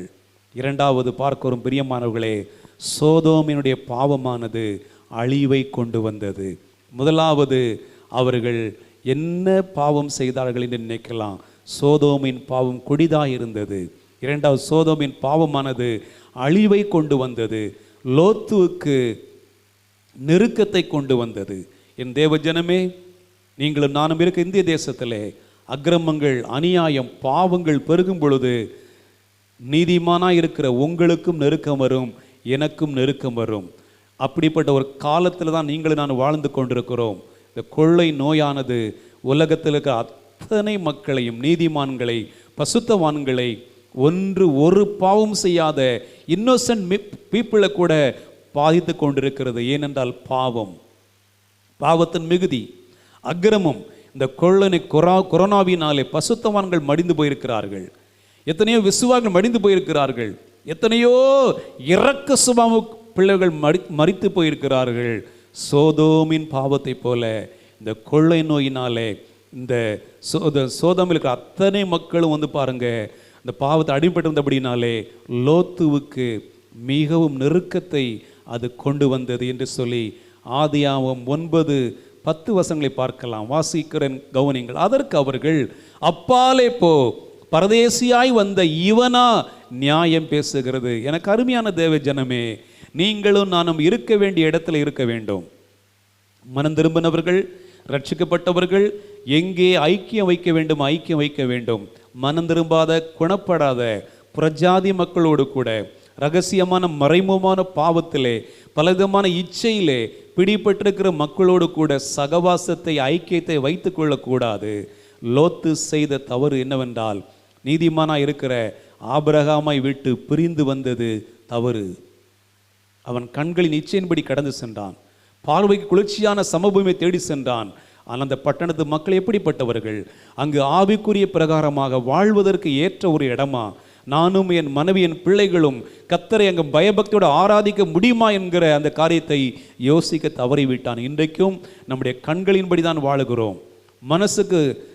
இரண்டாவது பார்க்கிறோம் பிரியமானவர்களே, சோதோமினுடைய பாவமானது அழிவை கொண்டு வந்தது. முதலாவது அவர்கள் என்ன பாவம் செய்தார்கள் என்று நினைக்கலாம். சோதோமின் பாவம் கொடிதாக இருந்தது. இரண்டாவது சோதோமின் பாவமானது அழிவை கொண்டு வந்தது, லோத்துவுக்கு நெருக்கத்தை கொண்டு வந்தது. என் தேவ ஜனமே, நீங்களும் நானும் இருக்க இந்திய தேசத்திலே அக்கிரமங்கள், அநியாயம், பாவங்கள் பெருகும் பொழுது நீதிமானாக இருக்கிற உங்களுக்கும் நெருக்கம் வரும், எனக்கும் நெருக்கம் வரும். அப்படிப்பட்ட ஒரு காலத்தில் தான் நீங்களும் நான் வாழ்ந்து கொண்டிருக்கிறோம். இந்த கொள்ளை நோயானது உலகத்தில் இருக்கிற அத்தனை மக்களையும், நீதிமான்களை, பசுத்தவான்களை, ஒரு பாவம் செய்யாத இன்னோசன்ட் பீப்புளை கூட பாதித்து கொண்டிருக்கிறது. ஏனென்றால் பாவத்தின் மிகுதி, அக்கிரமம். இந்த கொரோனாவினாலே பசுத்தவான்கள் மடிந்து போயிருக்கிறார்கள், எத்தனையோ விசுவாசங்கள் மடிந்து போயிருக்கிறார்கள், எத்தனையோ இரக்க சுபாவ பிள்ளைகள் மரித்து போயிருக்கிறார்கள். சோதோமின் பாவத்தை போல இந்த கொள்ளை நோயினாலே இந்த சோதோமில் இருக்கிற அத்தனை மக்களும் வந்து பாருங்க, இந்த பாவத்தை அடிபட்டிருந்தபடினாலே லோத்துவுக்கு மிகவும் நெருக்கத்தை அது கொண்டு வந்தது என்று சொல்லி ஆதியாகமம் 9-10 வசனங்களை பார்க்கலாம். வாசிக்கிறேன், கவனிங்கள். அதற்கு அவர்கள், அப்பாலே போ, பரதேசியாய் வந்த இவனா நியாயம் பேசுகிறது. எனக்கு அருமையான தேவ ஜனமே, நீங்களும் நானும் இருக்க வேண்டிய இடத்துல இருக்க வேண்டும். மனம் திரும்பினவர்கள், ரட்சிக்கப்பட்டவர்கள் எங்கே ஐக்கியம் வைக்க வேண்டும், ஐக்கியம் வைக்க வேண்டும். மனம் திரும்பாத, குணப்படாத புறஜாதி மக்களோடு கூட ரகசியமான மறைமுகமான பாவத்திலே, பலவிதமான இச்சையிலே பிடிபட்டிருக்கிற மக்களோடு கூட சகவாசத்தை, ஐக்கியத்தை வைத்து கொள்ளக்கூடாது. லோத்து செய்த தவறு என்னவென்றால், நீதிமானாய் இருக்கிற ஆபிரகாமை விட்டு பிரிந்து வந்தது தவறு. அவன் கண்களின் இச்சையின்படி கடந்து சென்றான், பார்வைக்கு குளிர்ச்சியான சமபூமியை தேடி சென்றான். ஆனால் அந்த பட்டணத்து மக்கள் எப்படிப்பட்டவர்கள்? அங்கு ஆவிக்குரிய பிரகாரமாக வாழ்வதற்கு ஏற்ற ஒரு இடமா? நானும் என் மனைவி, என் பிள்ளைகளும் கர்த்தரை அங்கு பயபக்தியோடு ஆராதிக்க முடியுமா என்கிற அந்த காரியத்தை யோசிக்க தவறிவிட்டான். இன்றைக்கும் நம்முடைய கண்களின்படி தான் வாழுகிறோம்,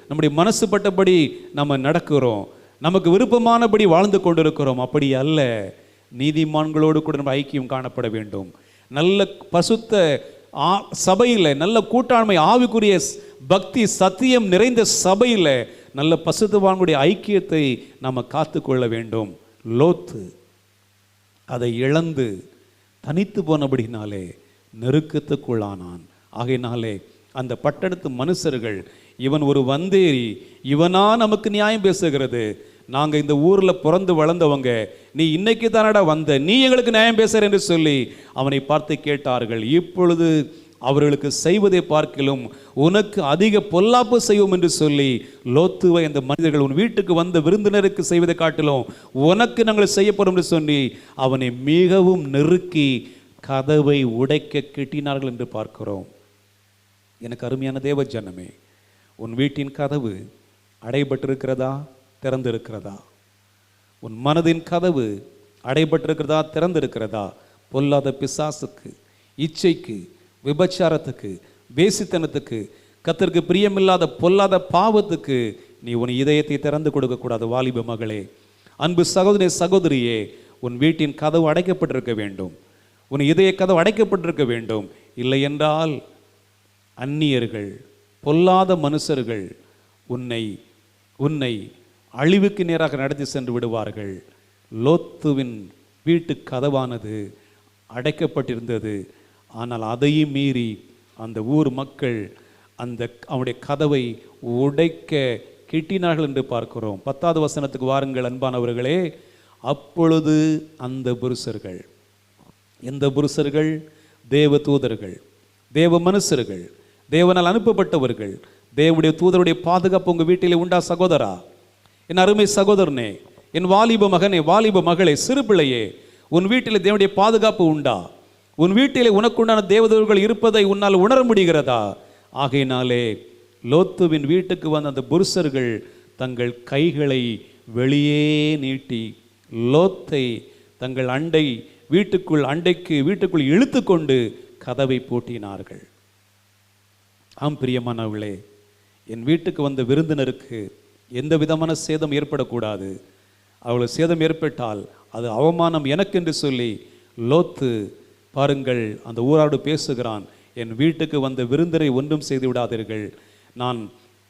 நம்முடைய மனசு பட்டபடி நம்ம நடக்கிறோம், நமக்கு விருப்பமானபடி வாழ்ந்து கொண்டிருக்கிறோம். அப்படி அல்ல. நீதிமான்களோடு கூட நம்ம ஐக்கியம் காணப்பட வேண்டும். நல்ல பசுத்த சபையில், நல்ல கூட்டாண்மை, ஆவிக்குரிய பக்தி, சத்தியம் நிறைந்த சபையில் நல்ல பசுத்தவான்களுடைய ஐக்கியத்தை நம்ம காத்து கொள்ள வேண்டும். லோத்து அதை இழந்து தனித்து போனபடினாலே நெருக்கத்துக்குள்ளானான். ஆகையினாலே அந்த பட்டணத்து மனுஷர்கள், இவன் ஒரு வந்தேரி, இவனா நமக்கு நியாயம் பேசுகிறது, நாங்கள் இந்த ஊரில் பிறந்து வளர்ந்தவங்க, நீ இன்னைக்கு தானடா வந்த, நீ எங்களுக்கு நியாயம் பேசுகிற என்று சொல்லி அவனை பார்த்து கேட்டார்கள். இப்பொழுது அவர்களுக்கு செய்வதை பார்க்கிலும் உனக்கு அதிக பொல்லாப்பு செய்வோம் என்று சொல்லி லோத்துவை அந்த மனிதர்கள் உன் வீட்டுக்கு வந்த விருந்தினருக்கு செய்வதை காட்டிலும் உனக்கு நாங்கள் செய்யப்படும் என்று சொல்லி அவனை மிகவும் நெருக்கி கதவை உடைக்க கெட்டினார்கள் என்று பார்க்கிறோம். எனக்கு அருமையான தேவ ஜனமே, உன் வீட்டின் கதவு அடைபட்டிருக்கிறதா, திறந்திருக்கிறதா? உன் மனதின் கதவு அடைபட்டிருக்கிறதா, திறந்திருக்கிறதா? பொல்லாத பிசாசுக்கு, இச்சைக்கு, விபச்சாரத்துக்கு, வேசித்தனத்துக்கு, கர்த்தருக்கு பிரியமில்லாத பொல்லாத பாவத்துக்கு நீ உன் இதயத்தை திறந்து கொடுக்கக்கூடாது. வாலிப மகளே, அன்பு சகோதரி சகோதரியே, உன் வீட்டின் கதவு அடைக்கப்பட்டிருக்க வேண்டும். உன் இதய கதவு அடைக்கப்பட்டிருக்க வேண்டும். இல்லை என்றால் அந்நியர்கள், பொல்லாத மனுஷர்கள் உன்னை உன்னை அழிவுக்கு நேராக நடத்தி சென்று விடுவார்கள். லோத்துவின் வீட்டு கதவானது அடைக்கப்பட்டிருந்தது. ஆனால் அதையும் மீறி அந்த ஊர் மக்கள் அவனுடைய கதவை உடைக்க கிட்டினார்கள் என்று பார்க்கிறோம். 10வது வசனத்துக்கு வாருங்கள் அன்பானவர்களே. அப்பொழுது அந்த புருஷர்கள், எந்த புருஷர்கள்? தேவ தூதர்கள், தேவ மனுஷர்கள், தேவனால் அனுப்பப்பட்டவர்கள். தேவனுடைய தூதருடைய பாதுகாப்பு உங்கள் வீட்டிலே உண்டா சகோதரா? என் அருமை சகோதரனே, என் வாலிப மகனே, வாலிப மகளே, சிறு பிள்ளையே, உன் வீட்டில் தேவனுடைய பாதுகாப்பு உண்டா? உன் வீட்டிலே உனக்குண்டான தேவதூதர்கள் இருப்பதை உன்னால் உணர முடிகிறதா? ஆகையினாலே லோத்துவின் வீட்டுக்கு வந்த அந்த புருஷர்கள் தங்கள் கைகளை வெளியே நீட்டி லோத்தை தங்கள் வீட்டுக்குள் இழுத்து கொண்டு கதவை பூட்டினார்கள். ஆம் பிரியமானவர்களே, என் வீட்டுக்கு வந்த விருந்தினருக்கு எந்த விதமான சேதம் ஏற்படக்கூடாது. அவளுக்கு சேதம் ஏற்பட்டால் அது அவமானம் எனக்கென்று சொல்லி லோத்து பாருங்கள் அந்த ஊராடு பேசுகிறான். என் வீட்டுக்கு வந்த விருந்தினரை ஒன்றும் செய்து விடாதீர்கள். நான்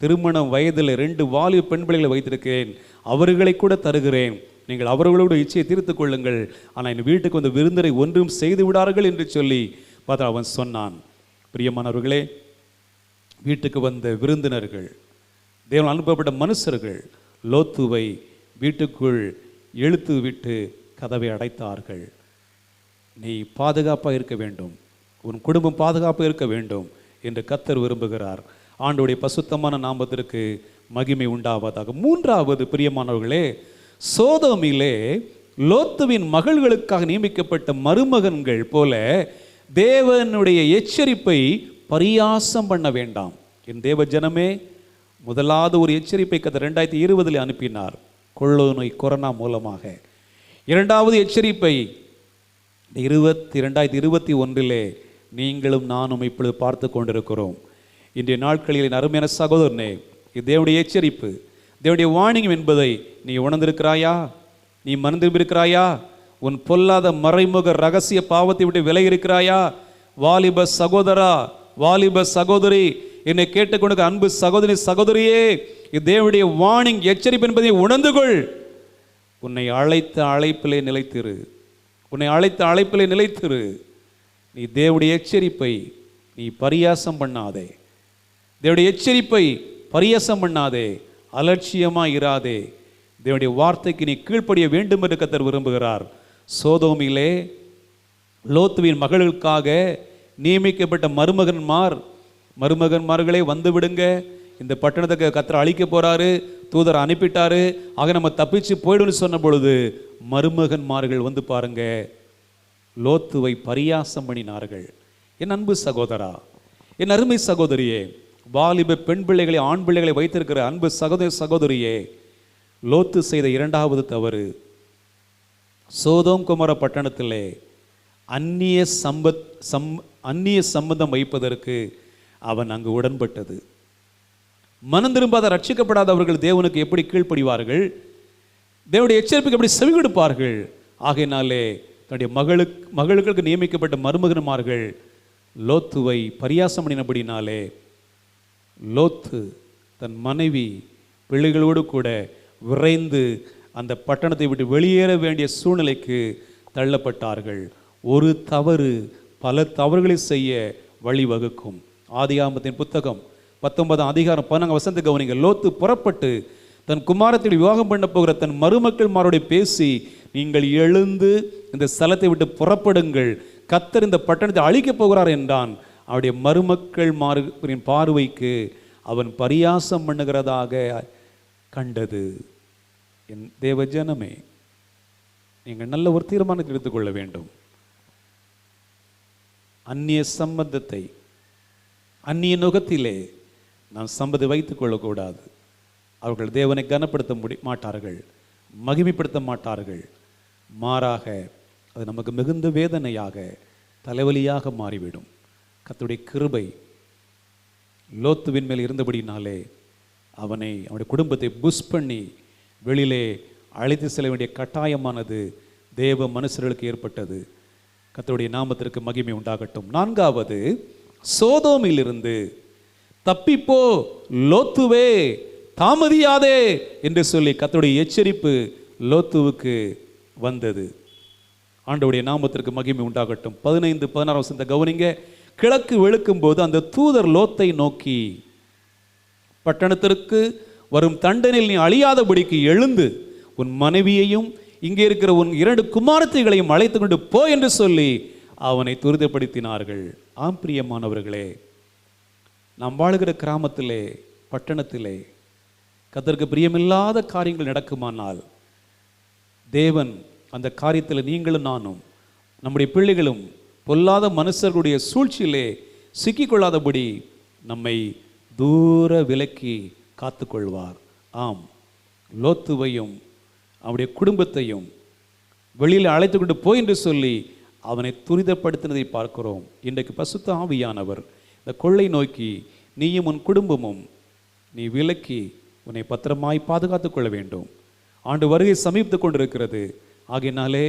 திருமணம் வயதில் 2 வாலிப பெண் பிள்ளைகளை வைத்திருக்கிறேன், அவர்களை கூட தருகிறேன், நீங்கள் அவர்களோட இச்சையை தீர்த்து கொள்ளுங்கள். ஆனால் என் வீட்டுக்கு வந்த விருந்தினரை ஒன்றும் செய்து விடார்கள் என்று சொல்லி பார்த்தா அவன் சொன்னான். பிரியமானவர்களே, வீட்டுக்கு வந்த விருந்தினர்கள், தேவன் அனுப்பப்பட்ட மனுஷர்கள் லோத்துவை வீட்டுக்குள் இழுத்து விட்டு கதவை அடைத்தார்கள். நீ பாதுகாப்பாக இருக்க வேண்டும், உன் குடும்பம் பாதுகாப்பாக இருக்க வேண்டும் என்று கர்த்தர் விரும்புகிறார். ஆண்டவருடைய பசுத்தமான நாமத்திற்கு மகிமை உண்டாவதாக. 3வது பிரியமானவர்களே, சோதோமிலே லோத்துவின் மகள்களுக்காக நியமிக்கப்பட்ட மருமகன்கள் போல தேவனுடைய எச்சரிப்பை பரியாசம் பண்ண வேண்டாம். என் தேவ ஜனமே, முதலாவது ஒரு எச்சரிப்பை கர்த்தர் 2020 அனுப்பினார், கொள்ளை நோய் கொரோனா மூலமாக. 2வது எச்சரிப்பை 2021 நீங்களும் நானும் இப்பொழுது பார்த்து கொண்டிருக்கிறோம். இன்றைய நாட்களில் அருமையான சகோதரனே, இது தேவனுடைய எச்சரிப்பு, தேவனுடைய வார்னிங் என்பதை நீ உணர்ந்திருக்கிறாயா? நீ மறந்திருக்கிறாயா? உன் பொல்லாத மறைமுக ரகசிய பாவத்தை விட்டு விலகி இருக்கிறாயா? வாலிப சகோதரா, வாலிப சகோதரி, என்னை கேட்டுக்கொண்டு அன்பு சகோதரி சகோதரியே, இது தேவனுடைய வார்னிங், எச்சரிப்பு என்பதை உணர்ந்து கொள். உன்னை அழைத்த அழைப்பிலே நிலைத்திரு, உன்னை அழைத்த அழைப்பிலே நிலைத்திரு. நீ தேவனுடைய எச்சரிப்பை நீ பரியாசம் பண்ணாதே, தேவனுடைய எச்சரிப்பை பரியாசம் பண்ணாதே, அலட்சியமாக இராதே. தேவனுடைய வார்த்தைக்கு நீ கீழ்ப்படிய வேண்டும் என்று கர்த்தர் விரும்புகிறார். சோதோமிலே லோத்துவின் மகளுக்காக நியமிக்கப்பட்ட மருமகன்மார்களே வந்து விடுங்க, இந்த பட்டணத்துக்கு கர்த்தர் அழிக்க போறாரு, தூதர் அனுப்பிட்டாரு, ஆக நம்ம தப்பிச்சு போய்டுன்னு சொன்ன பொழுது மருமகன்மார்கள் வந்து பாருங்க லோத்துவை பரியாசம் பண்ணினார்கள். என் அன்பு சகோதரா, என் அருமை சகோதரியே, வாலிப பெண் பிள்ளைகளை ஆண் பிள்ளைகளை வைத்திருக்கிற அன்பு சகோதர சகோதரியே, லோத்து செய்த 2வது தவறு, சோதோம் குமார பட்டணத்திலே அந்நிய சம்பந்தம் வைப்பதற்கு அவன் அங்கு உடன்பட்டது. மனம் திரும்பாத ரட்சிக்கப்படாதவர்கள் தேவனுக்கு எப்படி கீழ்ப்படிவார்கள்? தேவனுடைய எச்சரிப்புக்கு எப்படி செவி கொடுப்பார்கள்? ஆகையினாலே தன்னுடைய மகளுக்கு நியமிக்கப்பட்ட மருமகன்மார்கள் லோத்துவை பரியாசம் பண்ணினபடினாலே லோத்து தன் மனைவி பிள்ளைகளோடு கூட விரைந்து அந்த பட்டணத்தை விட்டு வெளியேற வேண்டிய சூழ்நிலைக்கு தள்ளப்பட்டார்கள். ஒரு தவறு பல தவறுகளை செய்ய வழிவகுக்கும். ஆதியாகமத்தின் புத்தகம் 19ஆம் அதிகாரம் 14ஆம் வசனத்தை கவனிங்க. லோத்து புறப்பட்டு தன் குமாரத்தில் விவாகம் பண்ண போகிற தன் மருமக்கள்மாரோடு பேசி, நீங்கள் எழுந்து இந்த ஸ்தலத்தை விட்டு புறப்படுங்கள், கர்த்தர் இந்த பட்டணத்தை அழிக்கப் போகிறார் என்றான். அவருடைய மருமக்கள்மாரின் பார்வைக்கு அவன் பரியாசம் பண்ணுகிறதாக கண்டது. என் தேவ ஜனமே, நீங்கள் நல்ல ஒரு தீர்மானத்தை எடுத்துக்கொள்ள வேண்டும். அந்நிய சம்பந்தத்தை, அந்நிய நுகத்திலே நாம் சம்பதை வைத்துக் கொள்ளக்கூடாது. அவர்கள் தேவனை கனப்படுத்த மாட்டார்கள், மகிமைப்படுத்த மாட்டார்கள். மாறாக அது நமக்கு மிகுந்த வேதனையாக, தலைவலியாக மாறிவிடும். கர்த்தருடைய கிருபை லோத்துவின் மேல் இருந்தபடினாலே அவனுடைய குடும்பத்தை புஷ் பண்ணி வெளியிலே அழைத்து செல்ல வேண்டிய கட்டாயமானது தேவ மனுஷர்களுக்கு ஏற்பட்டது. கர்த்தருடைய நாமத்திற்கு மகிமை உண்டாகட்டும். 4வது, சோதோமிலிருந்து தப்பிப்போ லோத்துவே, தாமதியாதே என்று சொல்லி கர்த்தருடைய எச்சரிப்பு லோத்துவுக்கு வந்தது. ஆண்டவருடைய நாமத்திற்கு மகிமை உண்டாகட்டும். 15, 16 வசனத்தை கவனிங்க. கிழக்கு வெளுக்கும் போது அந்த தூதர் லோத்தை நோக்கி, பட்டணத்திற்கு வரும் தண்டனில் நீ அழியாதபடிக்கு எழுந்து உன் மனைவியையும் இங்கே இருக்கிற உன் 2 குமாரத்திகளையும் அழைத்து கொண்டு போ என்று சொல்லி அவனை துரிதப்படுத்தினார்கள். ஆம் பிரியமானவர்களே, நாம் வாழுகிற கிராமத்திலே, பட்டணத்திலே கர்த்தருக்கு பிரியமில்லாத காரியங்கள் நடக்குமானால் தேவன் அந்த காரியத்தில் நீங்களும் நானும் நம்முடைய பிள்ளைகளும் பொல்லாத மனுஷர்களுடைய சூழ்ச்சியிலே சிக்கிக்கொள்ளாதபடி நம்மை தூர விலக்கி காத்துக்கொள்வார். ஆம், லோத்துவையும் அவனுடைய குடும்பத்தையும் வெளியில் அழைத்து கொண்டு போய் என்று சொல்லி அவனை துரிதப்படுத்தினதை பார்க்கிறோம். இன்றைக்கு பசுத்த ஆவியானவர் இந்த கொள்ளை நோக்கி நீயும் உன் குடும்பமும் நீ விலக்கி உன்னை பத்திரமாய் பாதுகாத்து கொள்ள வேண்டும். ஆண்டு வருகை சமீபித்து கொண்டிருக்கிறது. ஆகையினாலே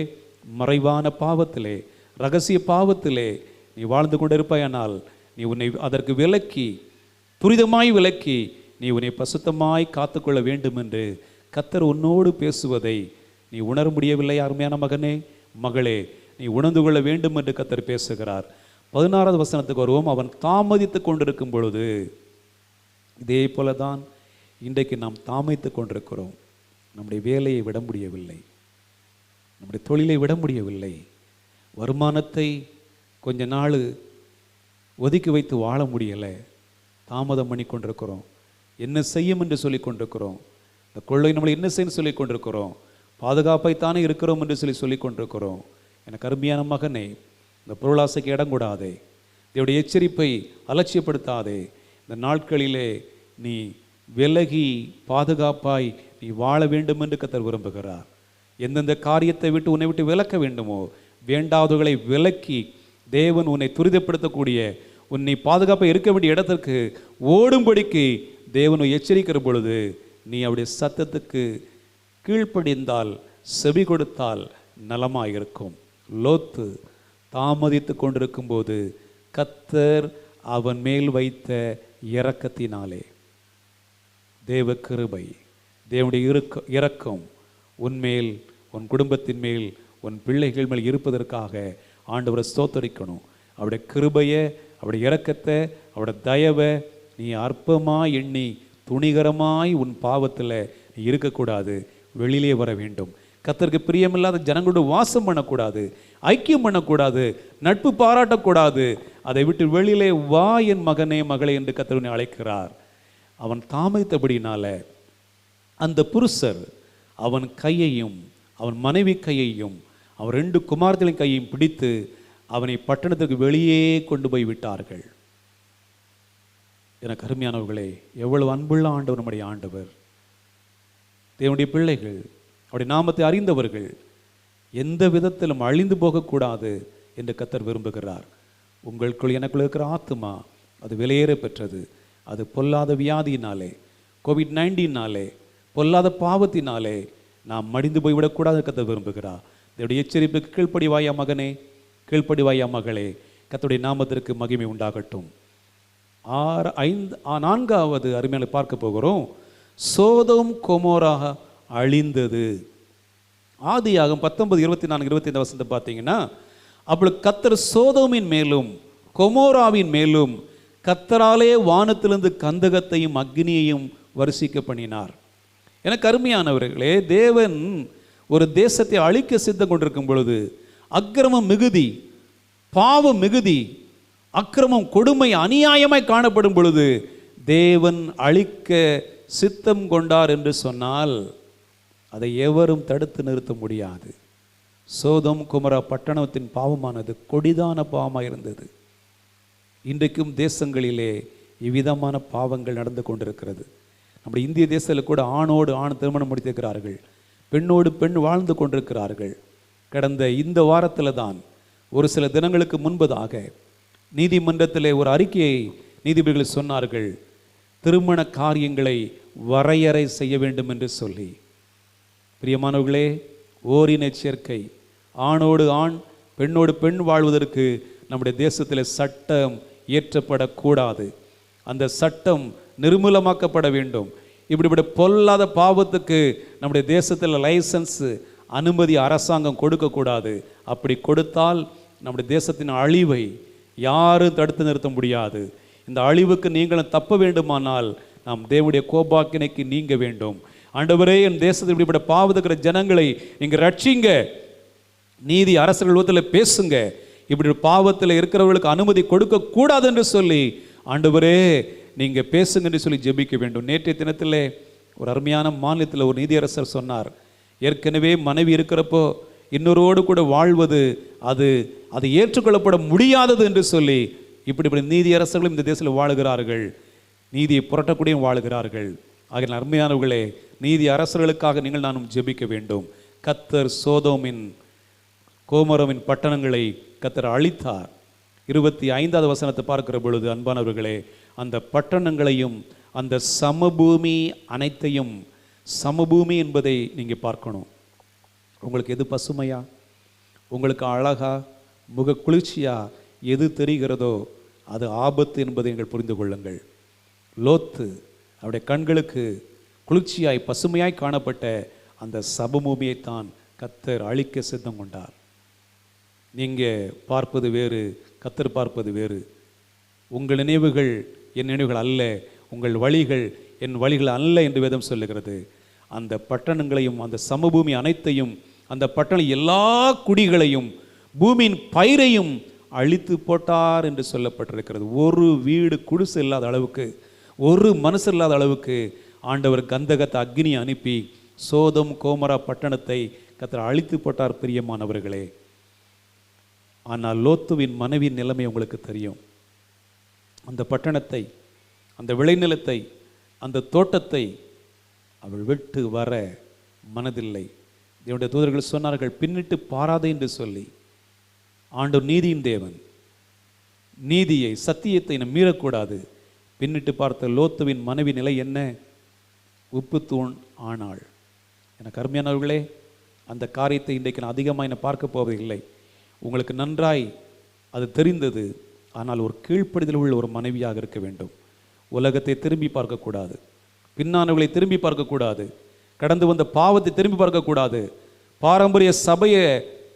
மறைவான பாவத்திலே, ரகசிய பாவத்திலே நீ வாழ்ந்து கொண்டிருப்பாயானால் நீ உன்னை அதற்கு விலக்கி, துரிதமாய் விலக்கி நீ உன்னை பசுத்தமாய் காத்துக்கொள்ள வேண்டும் என்று கர்த்தர் உன்னோடு பேசுவதை நீ உணர முடியவில்லை? அருமையான மகனே, மகளே, நீ உணர்ந்து கொள்ள வேண்டும் என்று கர்த்தர் பேசுகிறார். 16வது வசனத்துக்கு வருவோம். அவன் தாமதித்து கொண்டிருக்கும் பொழுது, இதே போல தான் இன்றைக்கு நாம் தாமதித்து கொண்டிருக்கிறோம். நம்முடைய வேலையை விட முடியவில்லை, நம்முடைய தொழிலை விட முடியவில்லை, வருமானத்தை கொஞ்ச நாள் ஒதுக்கி வைத்து வாழ முடியலை, தாமதம் பண்ணி கொண்டிருக்கிறோம். என்ன செய்யும் என்று சொல்லி கொண்டிருக்கிறோம். இந்த கொள்ளை நம்மளை என்ன செய்யணும் சொல்லி கொண்டிருக்கிறோம். பாதுகாப்பைத்தானே இருக்கிறோம் என்று சொல்லி கொண்டிருக்கிறோம். எனக்கு அருமையான மகனே, இந்த பொருளாசைக்கு இடம் கூடாதே, இதோடைய எச்சரிப்பை அலட்சியப்படுத்தாதே. இந்த நாட்களிலே நீ விலகி பாதுகாப்பாய் நீ வாழ வேண்டும் என்று கர்த்தர் விரும்புகிறார். எந்தெந்த காரியத்தை விட்டு உன்னை விட்டு விலக்க வேண்டுமோ வேண்டாதவர்களை விலக்கி தேவன் உன்னை துரிதப்படுத்தக்கூடிய, உன்னை பாதுகாப்பாக இருக்க வேண்டிய இடத்திற்கு ஓடும்படிக்கு தேவனை எச்சரிக்கிற பொழுது நீ அவருடைய சத்தத்துக்கு கீழ்ப்படிந்தால், செவி கொடுத்தால் நலமாயிருக்கும். லோத்து தாமதித்து கொண்டிருக்கும் போது கர்த்தர் அவன் மேல் வைத்த இரக்கத்தினாலே, தேவ கிருபை, தேவனுடைய இரக்கம் உன்மேல், உன் குடும்பத்தின் மேல், உன் பிள்ளைகள் மேல் இருப்பதற்காக ஆண்டவரை ஸ்தோத்தரிக்கணும். அவருடைய கிருபையை, அவருடைய இரக்கத்தை, அவருடைய தயவை நீ அற்பமாய் எண்ணி துணிகரமாய் உன் பாவத்தில் நீ இருக்கக்கூடாது. வெளியிலே வர வேண்டும். கர்த்தருக்கு பிரியமில்லாத ஜனங்களோடு வாசம் பண்ணக்கூடாது, ஐக்கியம் பண்ணக்கூடாது, நட்பு பாராட்டக்கூடாது. அதை விட்டு வெளியிலே வா என் மகனே, மகளே என்று கர்த்தர் அழைக்கிறார். அவன் தாமதித்தபடினால அந்த புருஷர் அவன் கையையும் அவன் மனைவி கையையும் அவன் 2 குமாரர்களின் கையையும் பிடித்து அவனை பட்டணத்துக்கு வெளியே கொண்டு போய் விட்டார்கள். எனக்கு அருமையானவர்களே, எவ்வளவு அன்புள்ள ஆண்டவர் நம்முடைய ஆண்டவர். தேவனுடைய பிள்ளைகள், அவருடைய நாமத்தை அறிந்தவர்கள் எந்த விதத்திலும் அழிந்து போகக்கூடாது என்று கர்த்தர் விரும்புகிறார். உங்களுக்குள் எனக்குள் இருக்கிற ஆத்துமா அது விலையேற பெற்றது. அது பொல்லாத வியாதியினாலே, COVID-19னாலே, பொல்லாத பாவத்தினாலே நாம் மடிந்து போய்விடக்கூடாது கர்த்தர் விரும்புகிறார். இதோடைய எச்சரிப்புக்கு கீழ்ப்படிவாயா மகனே, கீழ்ப்படிவாயா மகளே. கர்த்தருடைய நாமத்திற்கு மகிமை உண்டாகட்டும். 4வது அருமையான பார்க்க போகிறோம். சோதோம் கொமோரா அழிந்தது. ஆதியாகமம் 19, 24, 25 வசனத்தை பார்த்தீங்கன்னா, அப்பொழுது கர்த்தர் சோதோமின் மேலும் கொமோராவின் மேலும் கர்த்தராலே வானத்திலிருந்து கந்தகத்தையும் அக்னியையும் வருஷிக்க பண்ணினார். எனக்கு அருமையானவர்களே, தேவன் ஒரு தேசத்தை அழிக்க சித்தம் கொண்டிருக்கும் பொழுது அக்கிரமம் மிகுதி, பாவம் மிகுதி, அக்கிரமம் கொடுமை அநியாயமாய் காணப்படும் பொழுது தேவன் அழிக்க சித்தம் கொண்டார் என்று சொன்னால் அதை எவரும் தடுத்து நிறுத்த முடியாது. சோதோம் குமரா பட்டணத்தின் பாவமானது கொடிதான பாவமாக இருந்தது. இன்றைக்கும் தேசங்களிலே இவ்விதமான பாவங்கள் நடந்து கொண்டிருக்கிறது. நம்முடைய இந்திய தேசத்தில் கூட ஆணோடு ஆண் திருமணம் முடித்திருக்கிறார்கள், பெண்ணோடு பெண் வாழ்ந்து கொண்டிருக்கிறார்கள். கடந்த இந்த வாரத்தில் தான் ஒரு சில தினங்களுக்கு முன்பதாக நீதிமன்றத்தில் ஒரு அறிக்கையை நீதிபதிகள் சொன்னார்கள், திருமண காரியங்களை வரையறை செய்ய வேண்டும் என்று சொல்லி. பிரியமானவர்களே, ஓரின சேர்க்கை, ஆணோடு ஆண் பெண்ணோடு பெண் வாழ்வதற்கு நம்முடைய தேசத்தில் சட்டம் இயற்றப்படக்கூடாது. அந்த சட்டம் நிர்மூலமாக்கப்பட வேண்டும். இப்படிப்பட்ட பொல்லாத பாவத்துக்கு நம்முடைய தேசத்தில் லைசன்ஸ் அனுமதி அரசாங்கம் கொடுக்கக்கூடாது. அப்படி கொடுத்தால் நம்முடைய தேசத்தின் அழிவை யாரும் தடுத்து நிறுத்த முடியாது. இந்த அழிவுக்கு நீங்களும் தப்ப வேண்டுமானால் நாம் தேவனுடைய கோபாக்கினைக்கு நீங்க வேண்டும். ஆண்டவரே, என் தேசத்தில் இப்படிப்பட்ட பாவத்துக்கிற ஜனங்களை நீங்கள் ரட்சிங்க, நீதி அரசர்கள் பேசுங்க, இப்படி பாவத்தில் இருக்கிறவர்களுக்கு அனுமதி கொடுக்க கூடாது என்று சொல்லி ஆண்டவரே நீங்கள் பேசுங்க என்று சொல்லி ஜெபிக்க வேண்டும். நேற்றைய தினத்தில் ஒரு அருமையான மாநிலத்தில் ஒரு நீதியரசர் சொன்னார், ஏற்கனவே மனைவி இருக்கிறப்போ இன்னொருவோடு கூட வாழ்வது அது ஏற்றுக்கொள்ளப்பட முடியாதது என்று சொல்லி இப்படி நீதியரசர்களும் இந்த தேசத்தில் வாழுகிறார்கள், நீதியை புரட்டக்கூடிய வாழுகிறார்கள். ஆகிய அருமையானவர்களே, நீதி அரசர்களுக்காக நீங்கள் நானும் ஜெபிக்க வேண்டும். கர்த்தர் சோதோமின் கோமரோமின் பட்டணங்களை கர்த்தர் அழித்தார். 25வது வசனத்தை பார்க்கிற பொழுது அன்பானவர்களே, அந்த பட்டணங்களையும் அந்த சமபூமி அனைத்தையும், சமபூமி என்பதை நீங்கள் பார்க்கணும். உங்களுக்கு எது பசுமையா, உங்களுக்கு அழகா, முக குளிர்ச்சியா எது தெரிகிறதோ அது ஆபத்து என்பதை நீங்கள் புரிந்து கொள்ளுங்கள். லோத்து அவருடைய கண்களுக்கு குளிர்ச்சியாய் பசுமையாய் காணப்பட்ட அந்த சமபூமியைத்தான் கர்த்தர் அழிக்க சித்தம் கொண்டார். நீங்கள் பார்ப்பது வேறு, கர்த்தர் பார்ப்பது வேறு. உங்கள் நினைவுகள் என் நினைவுகள் அல்ல, உங்கள் வழிகள் என் வழிகள் அல்ல என்று வேதம் சொல்லுகிறது. அந்த பட்டணங்களையும் அந்த சமபூமி அனைத்தையும், அந்த பட்டண எல்லா குடிகளையும் பூமியின் பயிரையும் அழித்து போட்டார் என்று சொல்லப்பட்டிருக்கிறது. ஒரு வீடு குடிசை இல்லாத அளவுக்கு, ஒரு மனுஷர் இல்லாத அளவுக்கு ஆண்டவர் கந்தகத்தை அக்னி அனுப்பி சோதம் கோமரா பட்டணத்தை கர்த்தர் அழித்து போட்டார். பிரியமானவர்களே, ஆனால் லோத்துவின் மனைவியின் நிலைமை உங்களுக்கு தெரியும். அந்த பட்டணத்தை, அந்த விளைநிலத்தை, அந்த தோட்டத்தை அவள் விட்டு வர மனதில்லை. தேவனுடைய தூதர்கள் சொன்னார்கள், பின்னிட்டு பாராதே என்று சொல்லி. ஆண்டவர் நீதியின் தேவன், நீதியை சத்தியத்தை நாம் மீறக்கூடாது. பின்னிட்டு பார்த்த லோத்துவின் மனைவி நிலை என்ன? உப்பு தூண் ஆனாள். எனக்கு அருமையானவர்களே, அந்த காரியத்தை இன்றைக்கு நான் அதிகமாக என்னை பார்க்க போவதில்லை. உங்களுக்கு நன்றாய் அது தெரிந்தது. ஆனால் ஒரு கீழ்ப்படிதல் உள்ள ஒரு மனைவியாக இருக்க வேண்டும். உலகத்தை திரும்பி பார்க்கக்கூடாது, பின்னானவர்களை திரும்பி பார்க்கக்கூடாது, கடந்து வந்த பாவத்தை திரும்பி பார்க்கக்கூடாது, பாரம்பரிய சபையை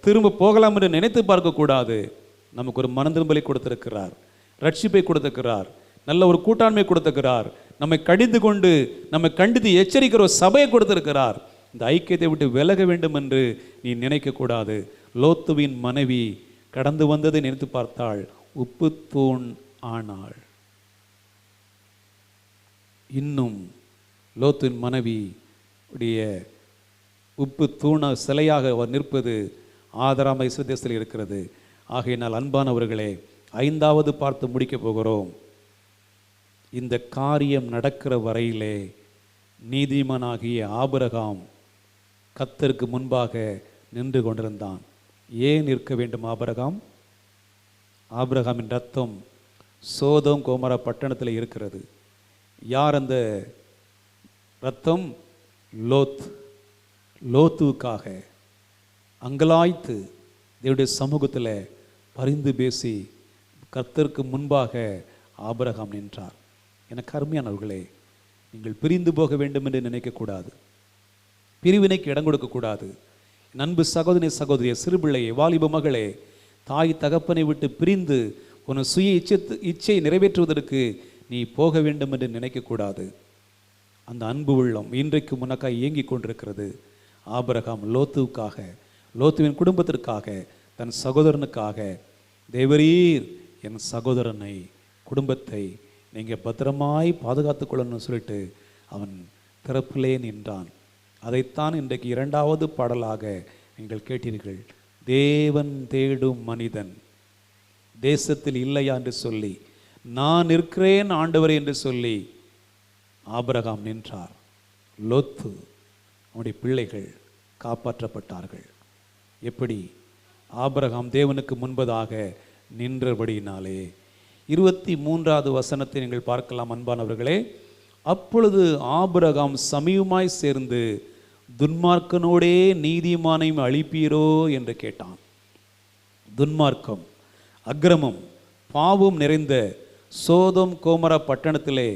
திரும்ப போகலாம் என்று நினைத்து பார்க்கக்கூடாது. நமக்கு ஒரு மனம் திரும்பலை கொடுத்திருக்கிறார், ரட்சிப்பை கொடுத்திருக்கிறார், நல்ல ஒரு கூட்டாண்மை கொடுத்திருக்கிறார், நம்மை கடிந்து கொண்டு நம்மை கண்டித்து எச்சரிக்கிற ஒரு சபையை கொடுத்திருக்கிறார். இந்த ஐக்கியத்தை விட்டு விலக வேண்டும் என்று நீ நினைக்கக்கூடாது. லோத்துவின் மனைவி கடந்து வந்ததை நினைத்து பார்த்தாள், உப்பு தூண் ஆனாள். இன்னும் லோத்துவின் மனைவி உடைய உப்பு தூண சிலையாக அவர் நிற்பது ஆதராம இஸ்ரவேல் தேசத்தில் இருக்கிறது. ஆகையினால் அன்பானவர்களே, 5வது பார்த்து முடிக்க போகிறோம். இந்த காரியம் நடக்கிற வரையிலே நீதிமானாகிய ஆபிரகாம் கர்த்தருக்கு முன்பாக நின்று கொண்டிருந்தான். ஏன் நிற்க வேண்டும் ஆபிரகாம்? ஆபிரகாமின் ரத்தம் சோதோம் கோமரா பட்டணத்தில் இருக்கிறது. யார் அந்த ரத்தம்? லோத்துவுக்காக அங்கலாய்த்து தேவனுடைய சமூகத்தில் பரிந்து பேசி கர்த்தருக்கு முன்பாக ஆபிரகாம் நின்றார். எனக்கு அருமையானவர்களே, நீங்கள் பிரிந்து போக வேண்டும் என்று நினைக்கக்கூடாது, பிரிவினைக்கு இடம் கொடுக்கக்கூடாது. நண்பு சகோதரி சகோதரிய, சிறுபிள்ளையே, வாலிப மகளே, தாய் தகப்பனை விட்டு பிரிந்து உன் சுய இச்சை நிறைவேற்றுவதற்கு நீ போக வேண்டும் என்று நினைக்கக்கூடாது. அந்த அன்பு உள்ளம் இன்றைக்கு முன்னக்காக இயங்கி கொண்டிருக்கிறது. ஆபிரகாம் லோத்துவுக்காக, லோத்துவின் குடும்பத்திற்காக, தன் சகோதரனுக்காக, தேவரீர் என் சகோதரனை, குடும்பத்தை நீங்கள் பத்திரமாய் பாதுகாத்து கொள்ளணும்னு சொல்லிட்டு அவன் திறப்பிலே நின்றான். அதைத்தான் இன்றைக்கு 2வது பாடலாக நீங்கள் கேட்டீர்கள். தேவன் தேடும் மனிதன் தேசத்தில் இல்லையா என்று சொல்லி நான் இருக்கிறேன் ஆண்டவரே என்று சொல்லி ஆபிரகாம் நின்றார். லோத்து அவனுடைய பிள்ளைகள் காப்பாற்றப்பட்டார்கள். எப்படி? ஆபிரகாம் தேவனுக்கு முன்பதாக நின்றபடியினாலே. 23வது வசனத்தை நீங்கள் பார்க்கலாம் அன்பானவர்களே. அப்பொழுது ஆபிரகாம் சமீபமாய் சேர்ந்து துன்மார்க்கனோடே நீதிமானையும் அழிப்பீரோ என்று கேட்டான். துன்மார்க்கம், அக்கிரமம், பாவம் நிறைந்த சோதோம் கோமரா பட்டணத்திலே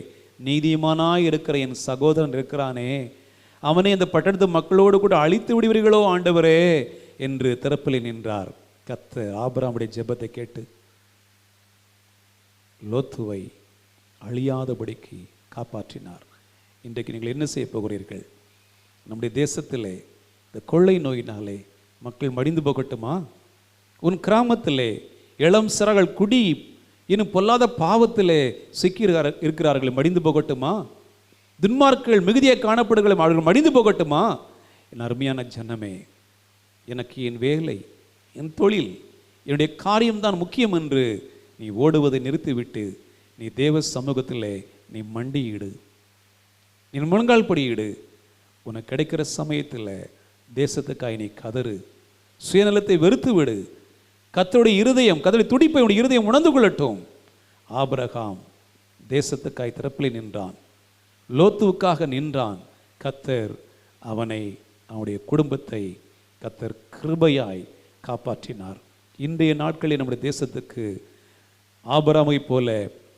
நீதிமானாய் இருக்கிற என் சகோதரன் இருக்கிறானே, அவனை இந்த பட்டணத்து மக்களோடு கூட அழித்து விடுவீர்களோ ஆண்டவரே என்று திறப்பில் நின்றார். கர்த்தர் ஆபிரகாமுடைய ஜெபத்தை கேட்டு லோத்துவை அழியாதபடிக்கு காப்பாற்றினார். இன்றைக்கு நீங்கள் என்ன செய்ய போகிறீர்கள்? நம்முடைய தேசத்திலே இந்த கொள்ளை நோயினாலே மக்கள் மடிந்து போகட்டுமா? உன் கிராமத்திலே இளம் சிறார்கள் குடி இன்னும் பொல்லாத பாவத்திலே சிக்கி இருக்கிறார்கள், மடிந்து போகட்டுமா? துன்மார்க்கள் மிகுதியாக காணப்படுகிற அவர்கள் மடிந்து போகட்டுமா? என் அருமையான ஜனமே, எனக்கு என் வேலை, என் தொழில், என்னுடைய காரியம்தான் முக்கியம் என்று நீ ஓடுவதை நிறுத்திவிட்டு நீ தேவ சமூகத்திலே நீ மண்டியிடு, நீ முழங்கால் படியிடு. உனக்கு கிடைக்கிற சமயத்தில் தேசத்துக்காய் நீ கதறு, சுயநலத்தை வெறுத்து விடு. கர்த்தருடைய இருதயம், கர்த்தருடைய துடிப்பை உடைய இருதயம் உணர்ந்து கொள்ளட்டும். ஆபிரகாம் தேசத்துக்காய் திறப்பில் நின்றான், லோத்துவுக்காக நின்றான். கர்த்தர் அவனை, அவனுடைய குடும்பத்தை கர்த்தர் கிருபையாய் காப்பாற்றினார். இன்றைய நாட்களில் நம்முடைய தேசத்துக்கு ஆபிரகாமை போல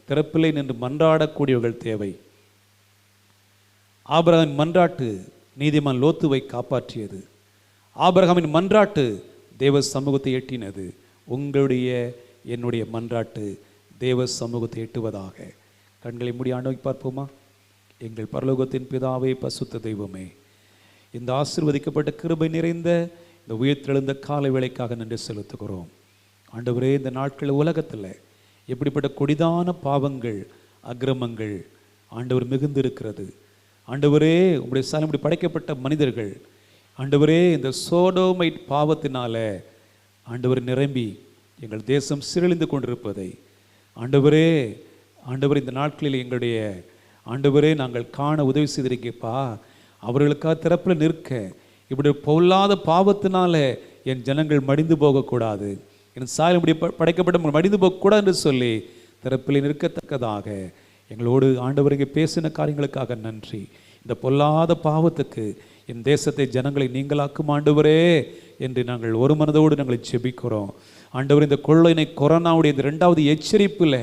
திறப்பிலே நின்று மன்றாடக்கூடியவர்கள் தேவை. ஆபிரகாமின் மன்றாட்டு நீதிமான் லோத்துவை காப்பாற்றியது. ஆபிரகாமின் மன்றாட்டு தேவ சமூகத்தை எட்டினது. உங்களுடைய என்னுடைய மன்றாட்டு தேவ சமூகத்தை எட்டுவதாக. கண்களை மூடி ஆண்டவரை பார்ப்போமா? எங்கள் பரலோகத்தின் பிதாவே, பசுத்த தெய்வமே, இந்த ஆசீர்வதிக்கப்பட்ட கிருபை நிறைந்த இந்த உயிர்த்தெழுந்த காலை வேளைக்காக நன்றி செலுத்துகிறோம். ஆண்டவரே, இந்த நாட்கள் உலகத்தில் எப்படிப்பட்ட கொடிதான பாவங்கள், அக்கிரமங்கள் ஆண்டவர் மிகுந்திருக்கிறது. ஆண்டவரே, உங்களுடைய சாலை படைக்கப்பட்ட மனிதர்கள் ஆண்டவரே இந்த சோடோமைட் பாவத்தினால ஆண்டவர் நிரம்பி எங்கள் தேசம் சீரழிந்து கொண்டிருப்பதை ஆண்டவரே, இந்த நாட்களில் எங்களுடைய ஆண்டவரே நாங்கள் காண உதவி செய்திருக்கப்பா. அவர்களுக்காக திறப்பில் நிற்க இப்படி பொல்லாத பாவத்தினால என் ஜனங்கள் மடிந்து போகக்கூடாது, என் சாயல் இப்படி படைக்கப்பட்ட மடிந்து போகக்கூடாது என்று சொல்லி திறப்பில் நிற்கத்தக்கதாக எங்களோடு ஆண்டவர் இங்கே பேசின காரியங்களுக்காக நன்றி. இந்த பொல்லாத பாவத்துக்கு என் தேசத்தை ஜனங்களை நீங்களாக்கும் ஆண்டவரே என்று நாங்கள் ஒரு மனதோடு நாங்கள் ஜெபிக்கிறோம். ஆண்டவர், இந்த கொள்ளையினை கொரோனாவுடைய இந்த 2வது எச்சரிப்பில்